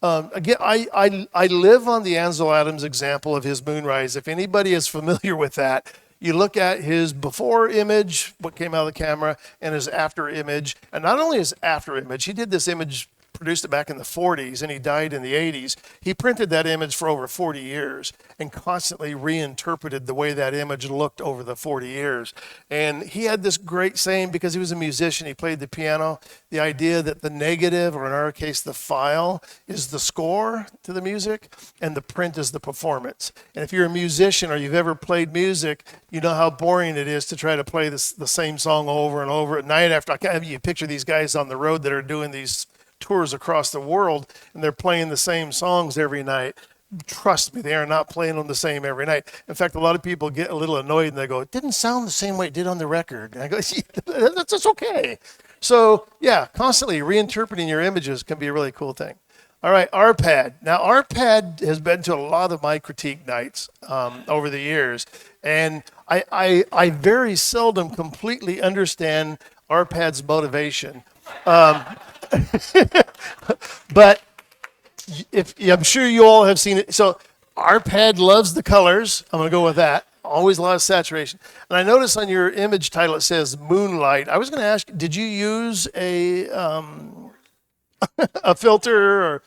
again, I live on the Ansel Adams example of his Moonrise. If anybody is familiar with that, you look at his before image, what came out of the camera, and his after image. And not only his after image, he did this image, produced it back in the 40s, and he died in the 80s. He printed that image for over 40 years and constantly reinterpreted the way that image looked over the 40 years. And he had this great saying, because he was a musician, he played the piano, the idea that the negative, or in our case, the file, is the score to the music, and the print is the performance. And if you're a musician or you've ever played music, you know how boring it is to try to play the same song over and over at night after. You picture these guys on the road that are doing these tours across the world and they're playing the same songs every night. Trust me, they are not playing them the same every night. In fact, a lot of people get a little annoyed and they go, it didn't sound the same way it did on the record. And I go, that's okay. So yeah, constantly reinterpreting your images can be a really cool thing. All right, RPAD. Now, RPAD has been to a lot of my critique nights over the years, and I very seldom completely understand RPAD's motivation. But I'm sure you all have seen it. So RPAD loves the colors. I'm going to go with that. Always a lot of saturation. And I notice on your image title it says moonlight. I was going to ask, did you use a filter or?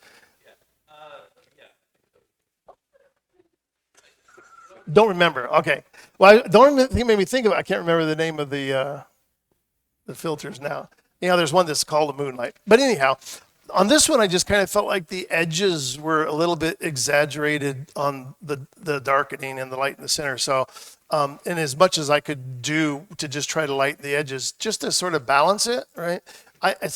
Don't remember. Okay. Well, the only thing made me think of it, I can't remember the name of the filters now. There's one that's called a moonlight. But anyhow, on this one, I just kind of felt like the edges were a little bit exaggerated on the darkening and the light in the center. So, and as much as I could do to just try to lighten the edges, just to sort of balance it, right?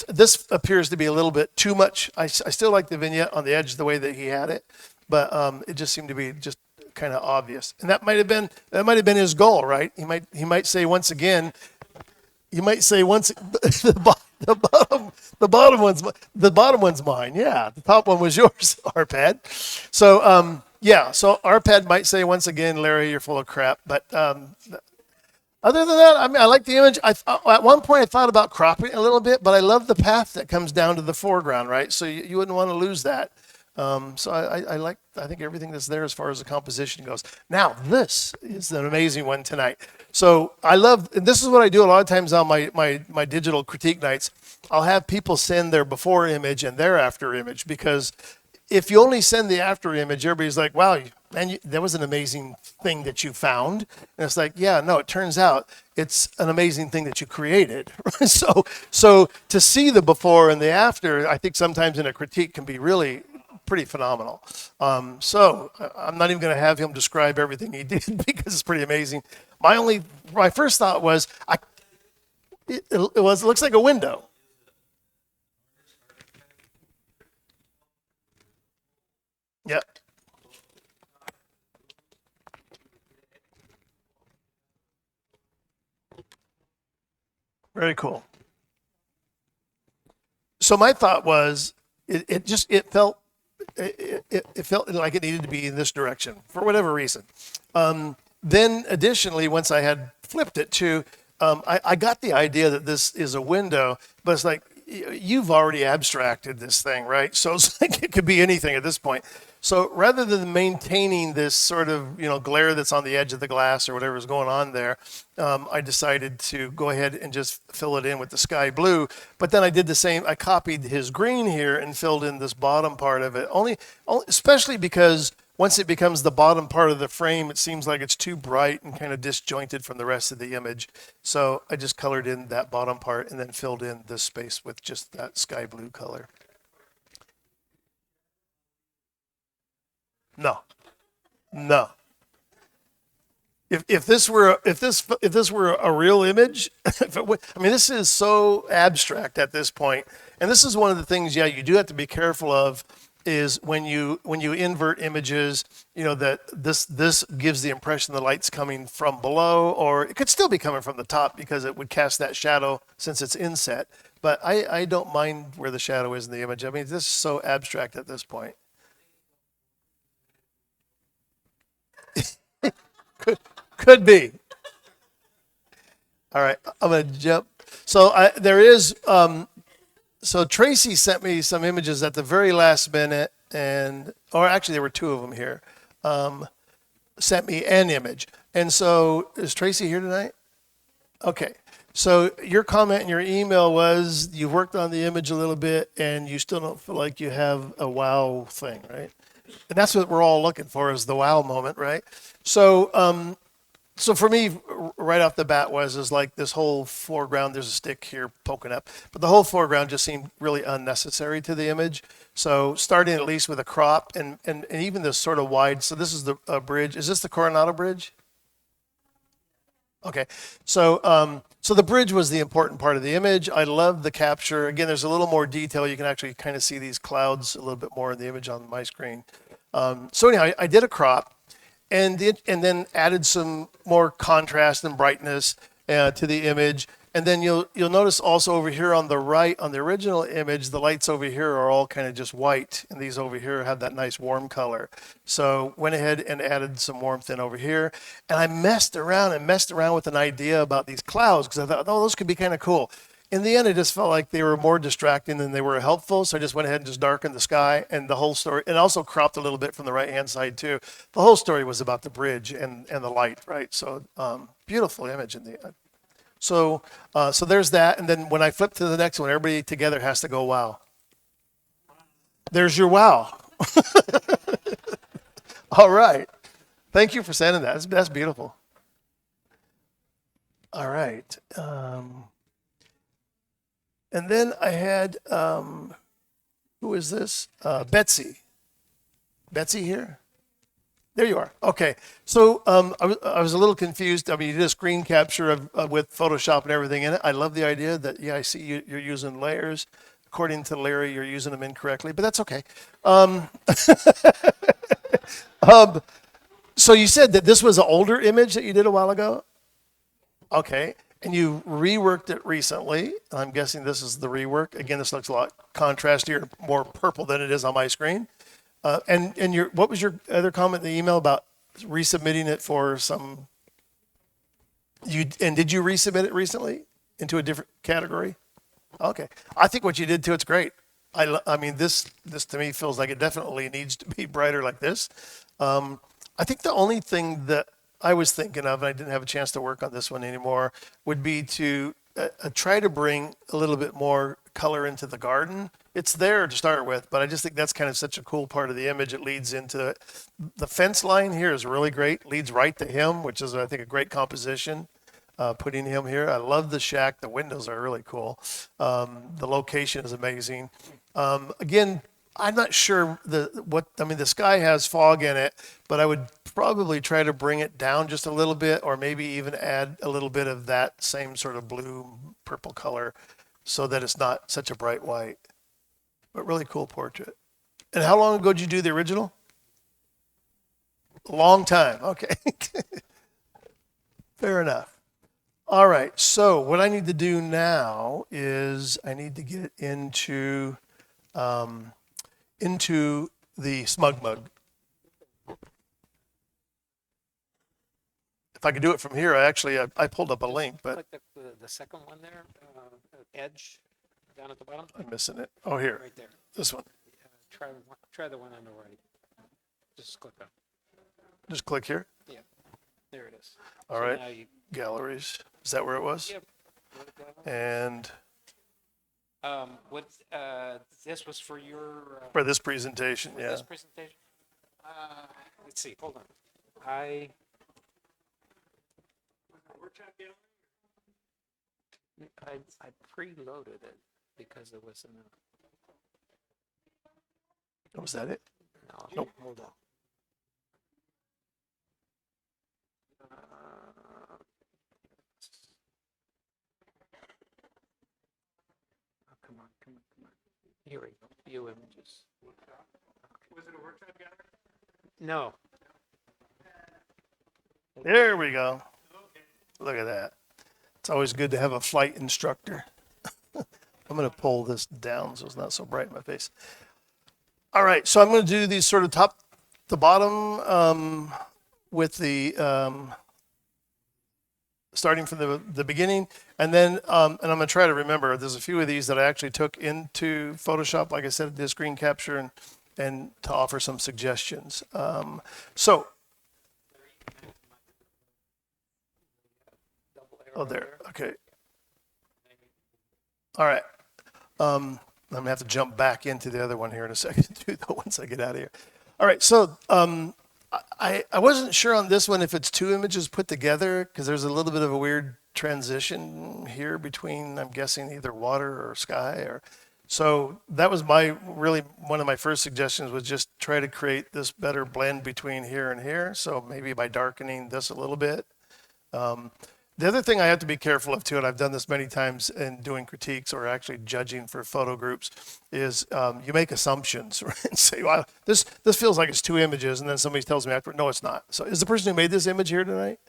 This appears to be a little bit too much. I still like the vignette on the edge the way that he had it, but it just seemed to be just kind of obvious. And that might have been his goal, right? He might say once again, the bottom one's mine. Yeah, the top one was yours, RPAD. So so RPAD might say once again, Larry, you're full of crap. But other than that, I mean, I like the image. At one point I thought about cropping it a little bit, but I love the path that comes down to the foreground, right? So you wouldn't want to lose that. So I think everything that's there as far as the composition goes. Now, this is an amazing one tonight. So and this is what I do a lot of times on my digital critique nights. I'll have people send their before image and their after image, because if you only send the after image, everybody's like, wow, man, that was an amazing thing that you found. And it's like, yeah, no, it turns out it's an amazing thing that you created. So to see the before and the after, I think sometimes in a critique can be really pretty phenomenal. So I'm not even going to have him describe everything he did because it's pretty amazing. My first thought was, it looks like a window. Yep. Very cool. So my thought was, it felt like it needed to be in this direction for whatever reason. Then additionally, once I had flipped it to, I got the idea that this is a window, but it's like, you've already abstracted this thing, right? So it's like it could be anything at this point. So rather than maintaining this sort of, glare that's on the edge of the glass or whatever is going on there, I decided to go ahead and just fill it in with the sky blue. But then I did the same. I copied his green here and filled in this bottom part of it, only especially because once it becomes the bottom part of the frame, it seems like it's too bright and kind of disjointed from the rest of the image. So I just colored in that bottom part and then filled in this space with just that sky blue color. No. If this were a real image, this is so abstract at this point. And this is one of the things, you do have to be careful of, is when you invert images, that this gives the impression the light's coming from below, or it could still be coming from the top because it would cast that shadow since it's inset. But I don't mind where the shadow is in the image. This is so abstract at this point. Could be. All right, I'm gonna jump. So so Tracy sent me some images at the very last minute, or actually there were two of them here. Sent me an image, and so is Tracy here tonight? Okay. So your comment in your email was you worked on the image a little bit, and you still don't feel like you have a wow thing, right? And that's what we're all looking for, is the wow moment, right? So, so for me, right off the bat is like this whole foreground, there's a stick here poking up, but the whole foreground just seemed really unnecessary to the image. So starting at least with a crop and even this sort of wide, so this is the bridge. Is this the Coronado Bridge? Okay, so so the bridge was the important part of the image. I love the capture. Again, there's a little more detail. You can actually kind of see these clouds a little bit more in the image on my screen. So anyhow, I did a crop, and then added some more contrast and brightness to the image. And then you'll notice also over here on the right, on the original image, the lights over here are all kind of just white, and these over here have that nice warm color. So went ahead and added some warmth in over here, and I messed around with an idea about these clouds because I thought, oh, those could be kind of cool. In the end, it just felt like they were more distracting than they were helpful. So I just went ahead and just darkened the sky, and the whole story, and also cropped a little bit from the right-hand side too. The whole story was about the bridge and the light, right? So beautiful image in the. So there's that, and then when I flip to the next one, everybody together has to go wow. There's your wow. All right. Thank you for sending that. That's beautiful. All right. And then I had, who is this? Betsy. Betsy here? There you are. Okay. So I was a little confused. I mean, you did a screen capture of with Photoshop and everything in it. I love the idea that, yeah, I see you're using layers. According to Larry, you're using them incorrectly, but that's okay. So you said that this was an older image that you did a while ago? Okay. And you reworked it recently. I'm guessing this is the rework. Again, this looks a lot contrastier, more purple than it is on my screen. And what was your other comment in the email about resubmitting it for some? Did you resubmit it recently into a different category? Okay, I think what you did too, it's great. I mean, this to me feels like it definitely needs to be brighter like this. I think the only thing that I was thinking of, and I didn't have a chance to work on this one anymore, would be to try to bring a little bit more color into the garden. It's there to start with, but I just think that's kind of such a cool part of the image. It leads into it. The fence line here is really great. Leads right to him, which is, I think, a great composition. Putting him here. I love the shack. The windows are really cool. The location is amazing. Again, I'm not sure the sky has fog in it, but I would probably try to bring it down just a little bit, or maybe even add a little bit of that same sort of blue, purple color so that it's not such a bright white. But really cool portrait. And how long ago did you do the original? A long time. Okay. Fair enough. All right. So what I need to do now is I need to get into the smug mug. If I could do it from here, I pulled up a link, but Like the second one there, edge down at the bottom, I'm missing it. Oh, here, right there. this one. Try the one on the right. Just click on. Just click here. Yeah, there it is. All So right. now you, Galleries. Is that where it was? yep. And What this was for your for this presentation, yeah. this presentation. Let's see. Hold on. I preloaded it because it was in Oh, was that it? no, Nope. hold on. Oh, come on. Here we go. View images. Was it a workshop gallery? No. There we go. Look at that. It's always good to have a flight instructor. I'm going to pull this down so it's not so bright in my face. All right, so I'm going to do these sort of top to bottom with the starting from the beginning, and then and I'm going to try to remember. There's a few of these that I actually took into Photoshop, like I said, did screen capture and to offer some suggestions. So, oh, there, okay. All right. I'm gonna have to jump back into the other one here in a second too, though, once I get out of here. All right, so I wasn't sure on this one if it's two images put together because there's a little bit of a weird transition here between, I'm guessing, either water or sky, or so that was really one of my first suggestions was just try to create this better blend between here and here. So maybe by darkening this a little bit. The other thing I have to be careful of too, and I've done this many times in doing critiques or actually judging for photo groups, is you make assumptions, right? And say, well, this feels like it's two images, and then somebody tells me after, no, it's not. So is the person who made this image here tonight?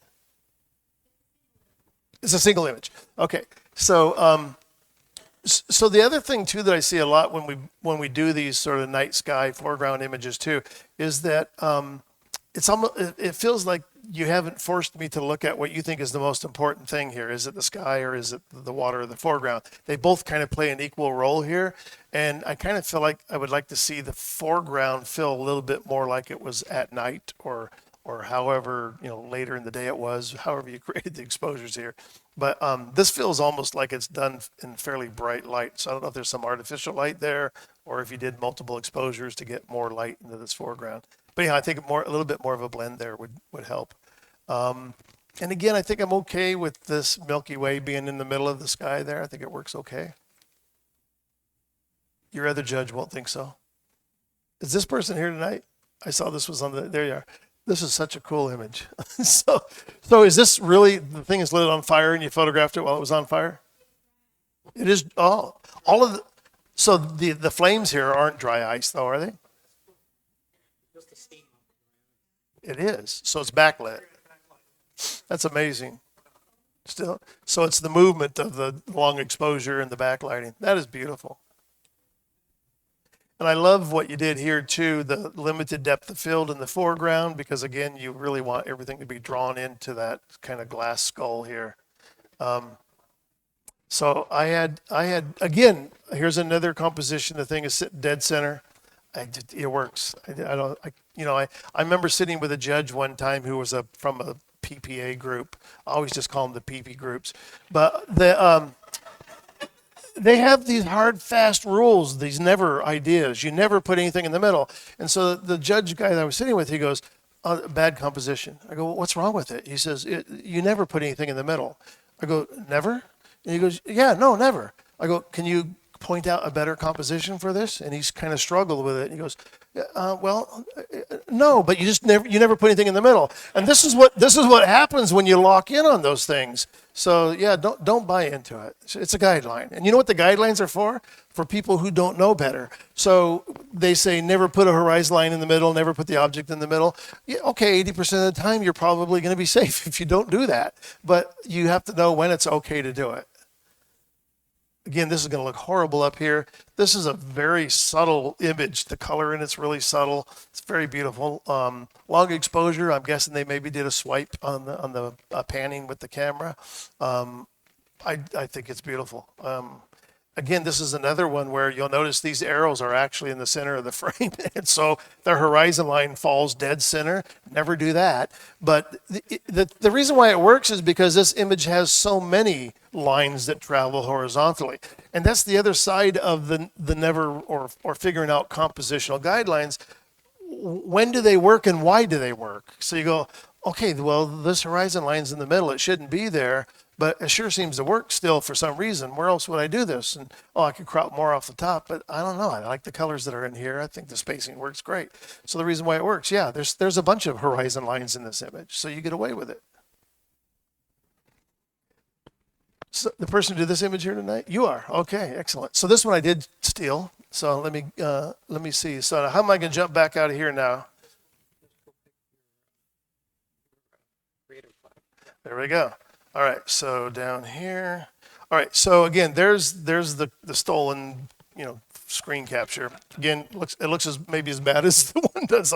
It's a single image. Okay. So so the other thing too that I see a lot when we do these sort of night sky foreground images too is that it's almost, it feels like you haven't forced me to look at what you think is the most important thing here. Is it the sky or is it the water or the foreground? They both kind of play an equal role here. And I kind of feel like I would like to see the foreground feel a little bit more like it was at night or however, later in the day it was, however you created the exposures here. But this feels almost like it's done in fairly bright light. So I don't know if there's some artificial light there or if you did multiple exposures to get more light into this foreground. But yeah, I think a little bit more of a blend there would help. And again, I think I'm okay with this Milky Way being in the middle of the sky there. I think it works okay. Your other judge won't think so. Is this person here tonight? I saw this was there you are. This is such a cool image. So is this really, the thing is lit on fire and you photographed it while it was on fire? It is, so the flames here aren't dry ice though, are they? It is. So it's backlit. That's amazing. Still, so it's the movement of the long exposure and the backlighting. That is beautiful. And I love what you did here too, the limited depth of field in the foreground, because again, you really want everything to be drawn into that kind of glass skull here. So I had again, here's another composition. The thing is sitting dead center. It works. I remember sitting with a judge one time who was from a PPA group. I always just call them the PP groups. But they have these hard, fast rules, these never ideas. You never put anything in the middle. And so the judge guy that I was sitting with, he goes, bad composition. I go, well, what's wrong with it? He says, you never put anything in the middle. I go, never? And he goes, yeah, no, never. I go, can you point out a better composition for this? And he's kind of struggled with it. And he goes, no, but you never put anything in the middle. And this is what happens when you lock in on those things. So yeah, don't buy into it. It's a guideline. And you know what the guidelines are for? For people who don't know better. So they say never put a horizon line in the middle, never put the object in the middle. Yeah, okay, 80% of the time you're probably going to be safe if you don't do that. But you have to know when it's okay to do it. Again, this is going to look horrible up here. This is a very subtle image. The color in it's really subtle. It's very beautiful. Long exposure. I'm guessing they maybe did a swipe on the panning with the camera. I think it's beautiful. Again, this is another one where you'll notice these arrows are actually in the center of the frame. And so the horizon line falls dead center. Never do that. But the reason why it works is because this image has so many lines that travel horizontally. And that's the other side of the never or figuring out compositional guidelines. When do they work and why do they work? So you go, okay, well, this horizon line's in the middle. It shouldn't be there. But it sure seems to work still for some reason. Where else would I do this? And I could crop more off the top, but I don't know. I like the colors that are in here. I think the spacing works great. So the reason why it works, yeah, there's a bunch of horizon lines in this image, so you get away with it. So the person who did this image here tonight, you are okay, excellent. So this one I did steal. So let me see. So how am I going to jump back out of here now? There we go. All right, so down here. All right, so again, there's the stolen, screen capture. Again, it looks maybe as bad as the one does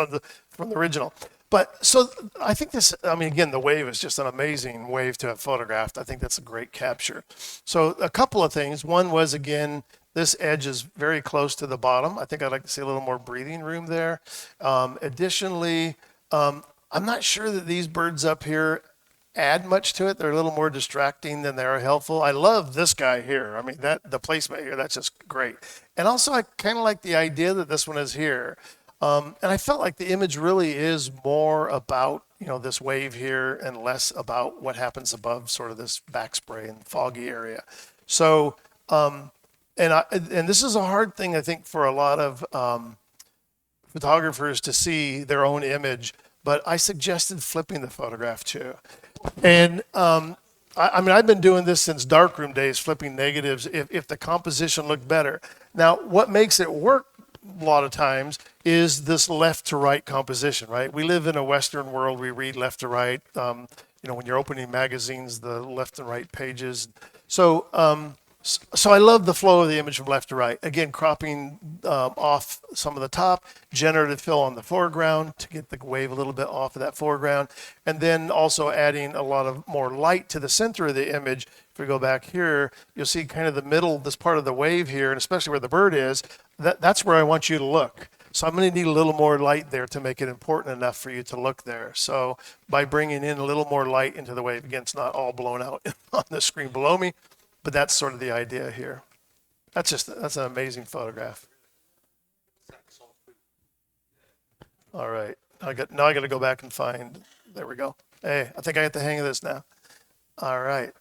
from the original. But so I think again, the wave is just an amazing wave to have photographed. I think that's a great capture. So a couple of things. One was, again, this edge is very close to the bottom. I think I'd like to see a little more breathing room there. Additionally, I'm not sure that these birds up here add much to it. They're a little more distracting than they are helpful. I love this guy here. I mean, the placement here, that's just great. And also I kind of like the idea that this one is here. And I felt like the image really is more about, this wave here and less about what happens above sort of this back spray and foggy area. So, and this is a hard thing, I think, for a lot of photographers to see their own image, but I suggested flipping the photograph too. And I mean, I've been doing this since darkroom days, flipping negatives if the composition looked better. Now, what makes it work a lot of times is this left to right composition, right? We live in a Western world. We read left to right. When you're opening magazines, the left and right pages. So, so I love the flow of the image from left to right. Again, cropping off some of the top, generative fill on the foreground to get the wave a little bit off of that foreground, and then also adding a lot of more light to the center of the image. If we go back here, you'll see kind of the middle, this part of the wave here, and especially where the bird is, that's where I want you to look. So I'm going to need a little more light there to make it important enough for you to look there. So by bringing in a little more light into the wave, again, it's not all blown out on the screen below me, but that's sort of the idea here. That's an amazing photograph. All right, now I got to go back and find, there we go. Hey, I think I got the hang of this now. All right.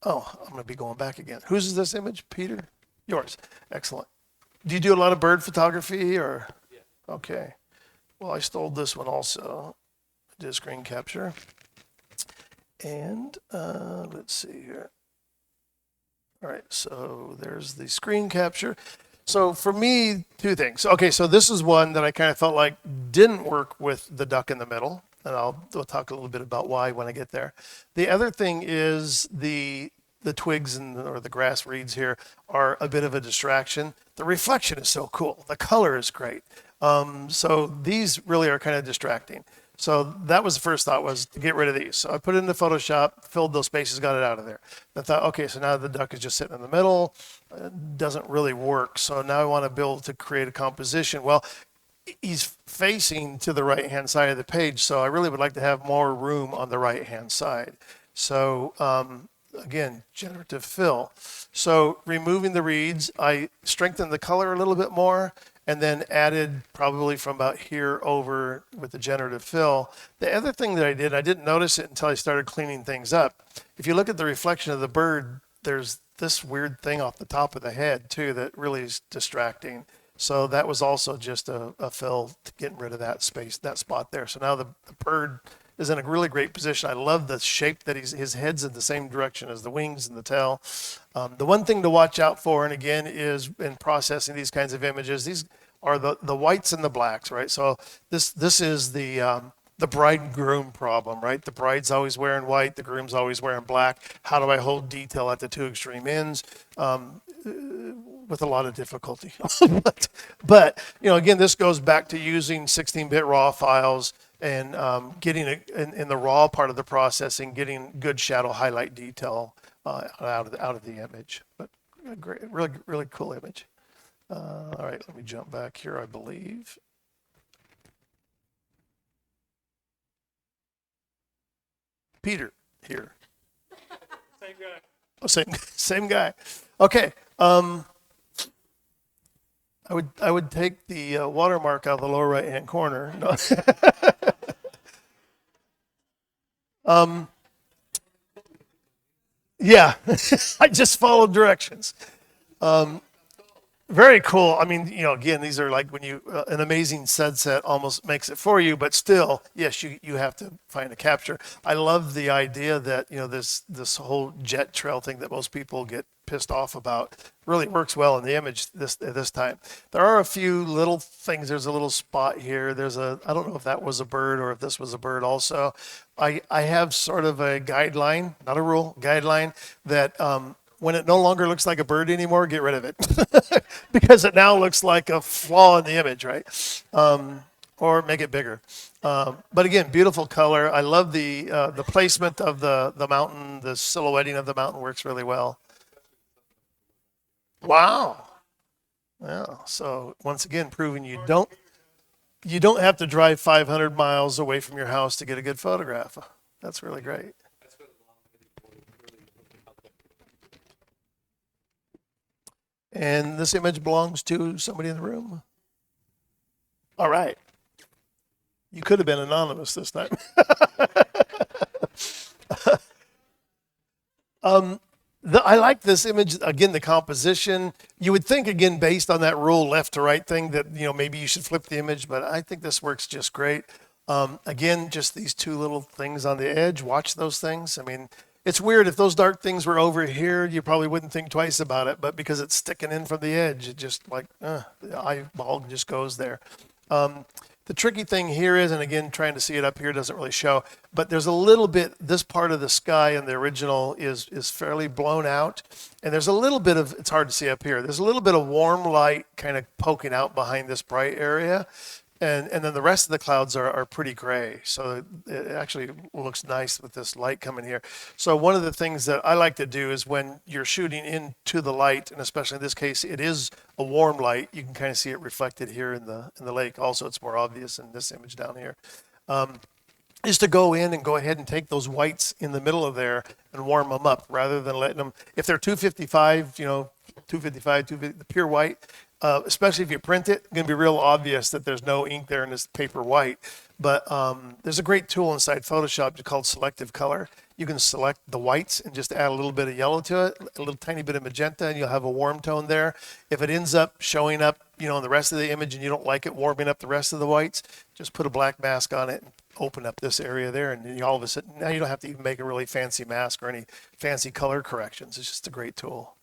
Oh, I'm going to be going back again. Whose is this image, Peter? Yours. Excellent. Do you do a lot of bird photography or? Yeah. Okay. Well, I stole this one also. I did a screen capture. And let's see here. All right, so there's the screen capture. So for me, two things. Okay, so this is one that I kind of felt like didn't work with the duck in the middle. And we'll talk a little bit about why when I get there. The other thing is the twigs or the grass reeds here are a bit of a distraction. The reflection is so cool. The color is great. So these really are kind of distracting. So that was the first thought, was to get rid of these. So I put it into Photoshop, filled those spaces, got it out of there. I thought, okay, so now the duck is just sitting in the middle. It doesn't really work. So now I want to build to create a composition. Well, he's facing to the right-hand side of the page. So I really would like to have more room on the right-hand side. So again, generative fill. So removing the reeds, I strengthened the color a little bit more and then added probably from about here over with the generative fill. The other thing that I didn't notice it until I started cleaning things up. If you look at the reflection of the bird, there's this weird thing off the top of the head too that really is distracting. So that was also just a fill to getting rid of that space, that spot there. So now the bird is in a really great position. I love the shape that his head's in the same direction as the wings and the tail. The one thing to watch out for, and again, is in processing these kinds of images, these are the whites and the blacks, right? So this is the bride and groom problem, right? The bride's always wearing white, the groom's always wearing black. How do I hold detail at the two extreme ends? With a lot of difficulty. but again, this goes back to using 16-bit RAW files and getting it in the raw part of the processing, getting good shadow highlight detail out of the image. But a great, really, really cool image. All right, let me jump back here, I believe. Peter here. Same guy. Oh, same guy. Okay. I would take the watermark out of the lower right-hand corner. No. Yeah, I just followed directions. Very cool. I mean, again, these are like when an amazing sunset almost makes it for you, but still, yes, you have to find a capture. I love the idea that, this whole jet trail thing that most people get pissed off about really works well in the image this time. There are a few little things. There's a little spot here. I don't know if that was a bird or if this was a bird also. I have sort of a guideline, not a rule, guideline that, when it no longer looks like a bird anymore, get rid of it because it now looks like a flaw in the image, right? Or make it bigger. But again, beautiful color. I love the placement of the mountain. The silhouetting of the mountain works really well. Wow. Yeah. So once again, proving you don't have to drive 500 miles away from your house to get a good photograph. That's really great. And this image belongs to somebody in the room. All right. You could have been anonymous this time. I like this image, again, the composition. You would think, again, based on that rule left to right thing that, maybe you should flip the image, but I think this works just great. Again, just these two little things on the edge. Watch those things. I mean, it's weird. If those dark things were over here, you probably wouldn't think twice about it. But because it's sticking in from the edge, it just like, the eyeball just goes there. The tricky thing here is, and again, trying to see it up here doesn't really show, but there's a little bit, this part of the sky in the original is fairly blown out. And there's a little bit of, it's hard to see up here, there's a little bit of warm light kind of poking out behind this bright area. And then the rest of the clouds are pretty gray. So it actually looks nice with this light coming here. So one of the things that I like to do is when you're shooting into the light, and especially in this case, it is a warm light, you can kind of see it reflected here in the lake. Also, it's more obvious in this image down here. Is to go in and go ahead and take those whites in the middle of there and warm them up rather than letting them, if they're 255, 250, the pure white, especially if you print it, it's going to be real obvious that there's no ink there in this paper white. But there's a great tool inside Photoshop called Selective Color. You can select the whites and just add a little bit of yellow to it, a little tiny bit of magenta, and you'll have a warm tone there. If it ends up showing up, in the rest of the image and you don't like it warming up the rest of the whites, just put a black mask on it and open up this area there, and then all of a sudden, now you don't have to even make a really fancy mask or any fancy color corrections. It's just a great tool.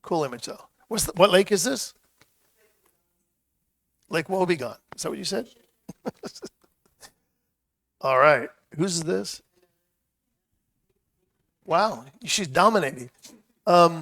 Cool image though. What lake is this? Lake Wobegon. Is that what you said? All right. Who's this? Wow, she's dominating. I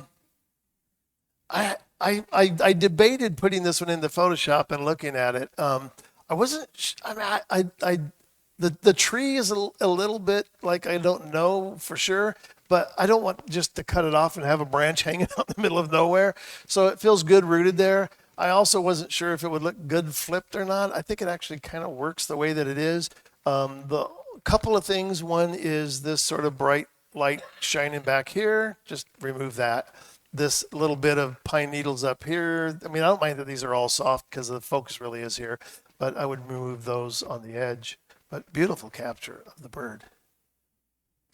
debated putting this one into Photoshop and looking at it. I wasn't. I mean, the tree is a little bit like I don't know for sure, but I don't want just to cut it off and have a branch hanging out in the middle of nowhere. So it feels good rooted there. I also wasn't sure if it would look good flipped or not. I think it actually kind of works the way that it is. The couple of things. One is this sort of bright light shining back here. Just remove that. This little bit of pine needles up here. I mean, I don't mind that these are all soft because the focus really is here, but I would remove those on the edge. But beautiful capture of the bird.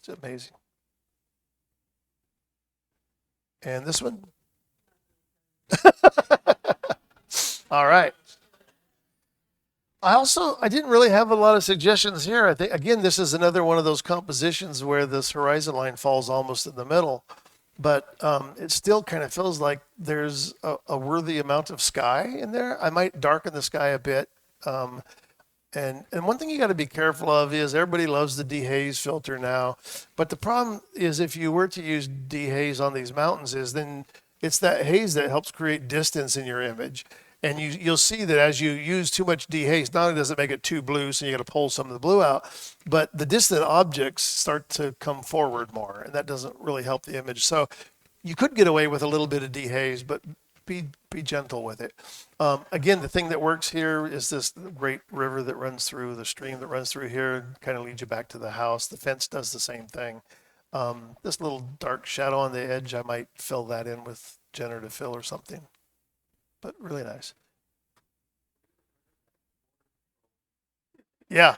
It's amazing. And this one. All right. I didn't really have a lot of suggestions here. I think, again, this is another one of those compositions where this horizon line falls almost in the middle, but it still kind of feels like there's a worthy amount of sky in there. I might darken the sky a bit. And one thing you got to be careful of is everybody loves the dehaze filter now, but the problem is if you were to use dehaze on these mountains is then it's that haze that helps create distance in your image. And you'll see that as you use too much dehaze, not only does it make it too blue, so you got to pull some of the blue out, but the distant objects start to come forward more, and that doesn't really help the image. So you could get away with a little bit of dehaze, but be gentle with it. Again, the thing that works here is this great river that runs through, the stream that runs through here, kind of leads you back to the house. The fence does the same thing. This little dark shadow on the edge, I might fill that in with generative fill or something. But really nice. Yeah.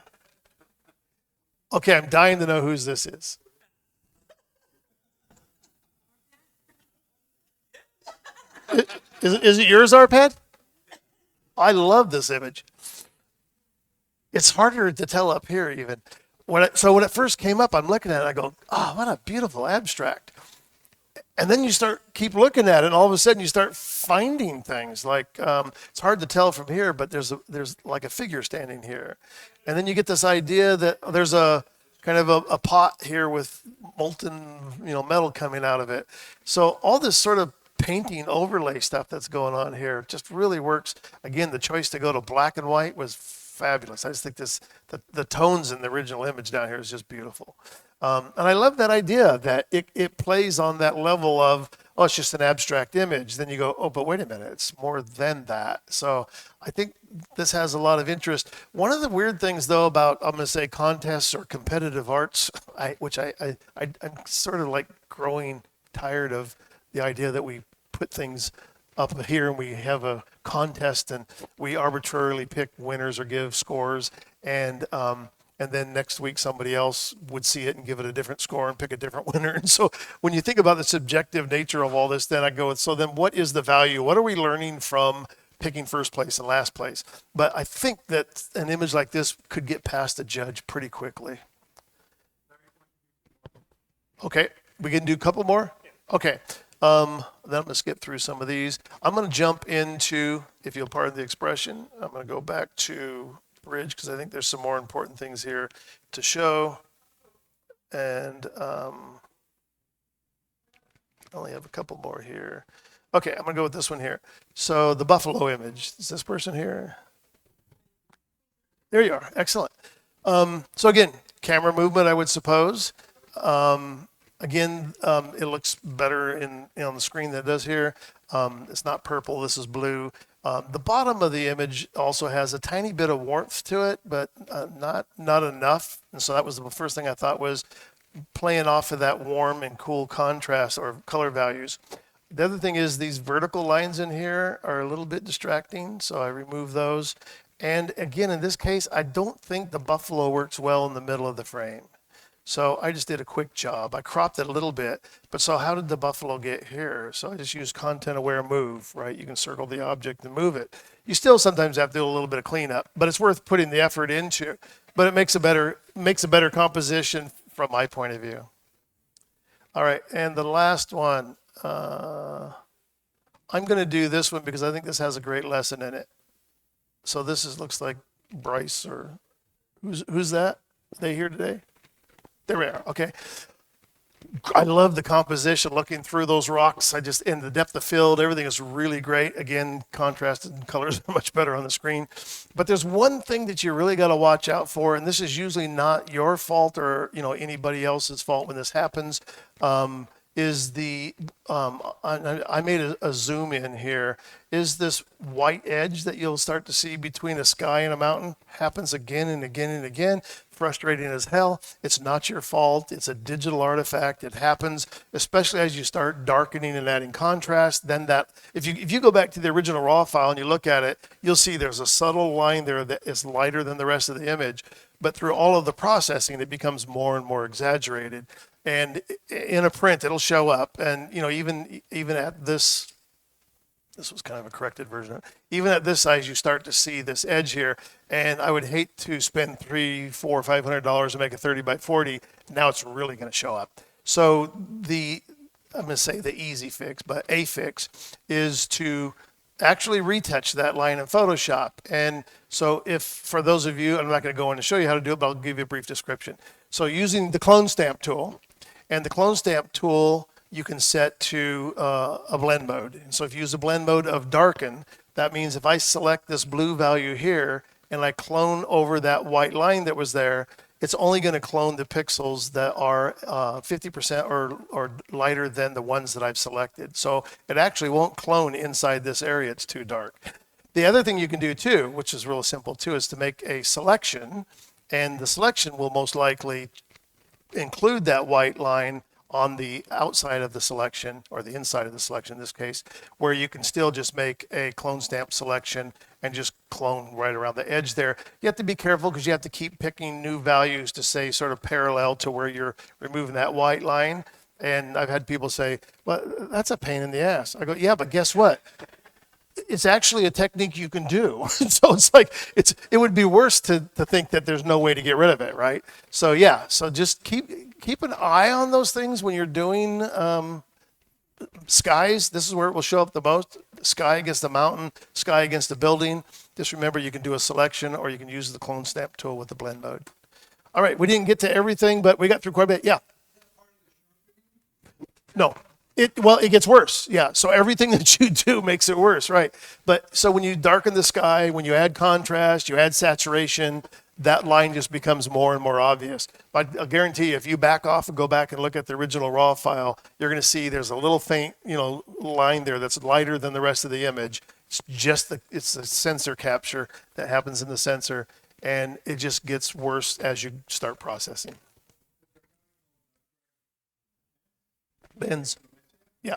Okay, I'm dying to know whose this is. Is it yours, Arpad? I love this image. It's harder to tell up here even. When it first came up, I'm looking at it, I go, oh, what a beautiful abstract. And then you keep looking at it, and all of a sudden you start finding things like it's hard to tell from here, but there's like a figure standing here, and then you get this idea that there's a kind of a pot here with molten metal coming out of it. So all this sort of painting overlay stuff that's going on here just really works. Again, the choice to go to black and white was fabulous. I just think the tones in the original image down here is just beautiful. And I love that idea that it plays on that level of, oh, it's just an abstract image. Then you go, oh, but wait a minute, it's more than that. So I think this has a lot of interest. One of the weird things, though, about, I'm going to say, contests or competitive arts, which I'm sort of like growing tired of the idea that we put things up here and we have a contest and we arbitrarily pick winners or give scores, and then next week somebody else would see it and give it a different score and pick a different winner. And so when you think about the subjective nature of all this, then I go, so then what is the value? What are we learning from picking first place and last place. But I think that an image like this could get past a judge pretty quickly. Okay, we can do a couple more? Okay. Then I'm going to skip through some of these. I'm going to jump into, if you'll pardon the expression, I'm going to go back to Bridge because I think there's some more important things here to show. And I only have a couple more here. Okay, I'm going to go with this one here. So the buffalo image. Is this person here? There you are. Excellent. So again, camera movement, I would suppose. Again, it looks better on the screen than it does here. It's not purple. This is blue. The bottom of the image also has a tiny bit of warmth to it, but not enough. And so that was the first thing I thought was playing off of that warm and cool contrast or color values. The other thing is these vertical lines in here are a little bit distracting, so I remove those. And again, in this case, I don't think the buffalo works well in the middle of the frame. So I just did a quick job. I cropped it a little bit, but so how did the buffalo get here? So I just used content aware move, right? You can circle the object and move it. You still sometimes have to do a little bit of cleanup, but it's worth putting the effort into. But it makes a better composition from my point of view. All right, and the last one, I'm going to do this one because I think this has a great lesson in it. So this looks like Bryce or who's that? Are they here today? There we are. Okay. I love the composition looking through those rocks. In the depth of field, everything is really great. Again, contrasted and colors are much better on the screen. But there's one thing that you really got to watch out for, and this is usually not your fault or anybody else's fault when this happens. Is I made a zoom in here. Is this white edge that you'll start to see between a sky and a mountain happens again and again and again. Frustrating as hell. It's not your fault. It's a digital artifact. It happens, especially as you start darkening and adding contrast. Then if you go back to the original raw file and you look at it, you'll see there's a subtle line there that is lighter than the rest of the image. But through all of the processing, it becomes more and more exaggerated. And in a print, it'll show up. And even at this was kind of a corrected version. Even at this size, you start to see this edge here. And I would hate to spend $300, $400, $500 to make a 30 by 40. Now it's really going to show up. So I'm going to say the easy fix, but a fix is to actually retouch that line in Photoshop. And so for those of you, I'm not going to go in and show you how to do it, but I'll give you a brief description. So using the clone stamp tool, and the clone stamp tool you can set to a blend mode. And so if you use a blend mode of darken, that means if I select this blue value here and I clone over that white line that was there, it's only going to clone the pixels that are 50% or lighter than the ones that I've selected. So it actually won't clone inside this area. It's too dark. The other thing you can do too, which is real simple too, is to make a selection, and the selection will most likely include that white line on the outside of the selection, or the inside of the selection in this case, where you can still just make a clone stamp selection and just clone right around the edge there. You have to be careful because you have to keep picking new values to say sort of parallel to where you're removing that white line. And I've had people say, well, that's a pain in the ass. I go, yeah, but guess what? It's actually a technique you can do. So it's like, it would be worse to think that there's no way to get rid of it, right? So yeah, so just keep an eye on those things when you're doing skies. This is where it will show up the most. Sky against the mountain, sky against the building. Just remember you can do a selection, or you can use the clone stamp tool with the blend mode. All right, we didn't get to everything, but we got through quite a bit. Yeah. No. It gets worse. Yeah. So everything that you do makes it worse, right? But so when you darken the sky, when you add contrast, you add saturation, that line just becomes more and more obvious. But I'll guarantee you, if you back off and go back and look at the original raw file, you're going to see there's a little faint, line there that's lighter than the rest of the image. It's just it's the sensor capture that happens in the sensor, and it just gets worse as you start processing. Bends. Yeah.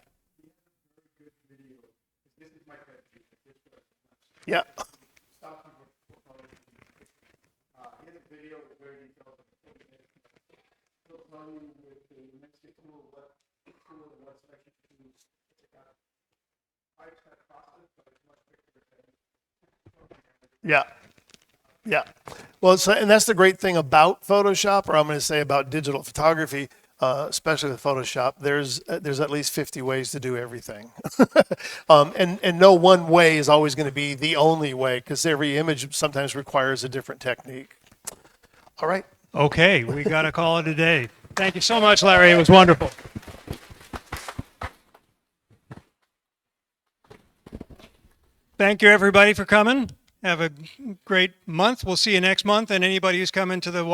Yeah. Yeah. Yeah. Well, so, and that's the great thing about Photoshop, or I'm going to say about digital photography, especially with Photoshop. There's at least 50 ways to do everything. And no one way is always going to be the only way, because every image sometimes requires a different technique. All right. Okay, we got to call it a day. Thank you so much, Larry. It was wonderful. Thank you, everybody, for coming. Have a great month. We'll see you next month. And anybody who's coming to the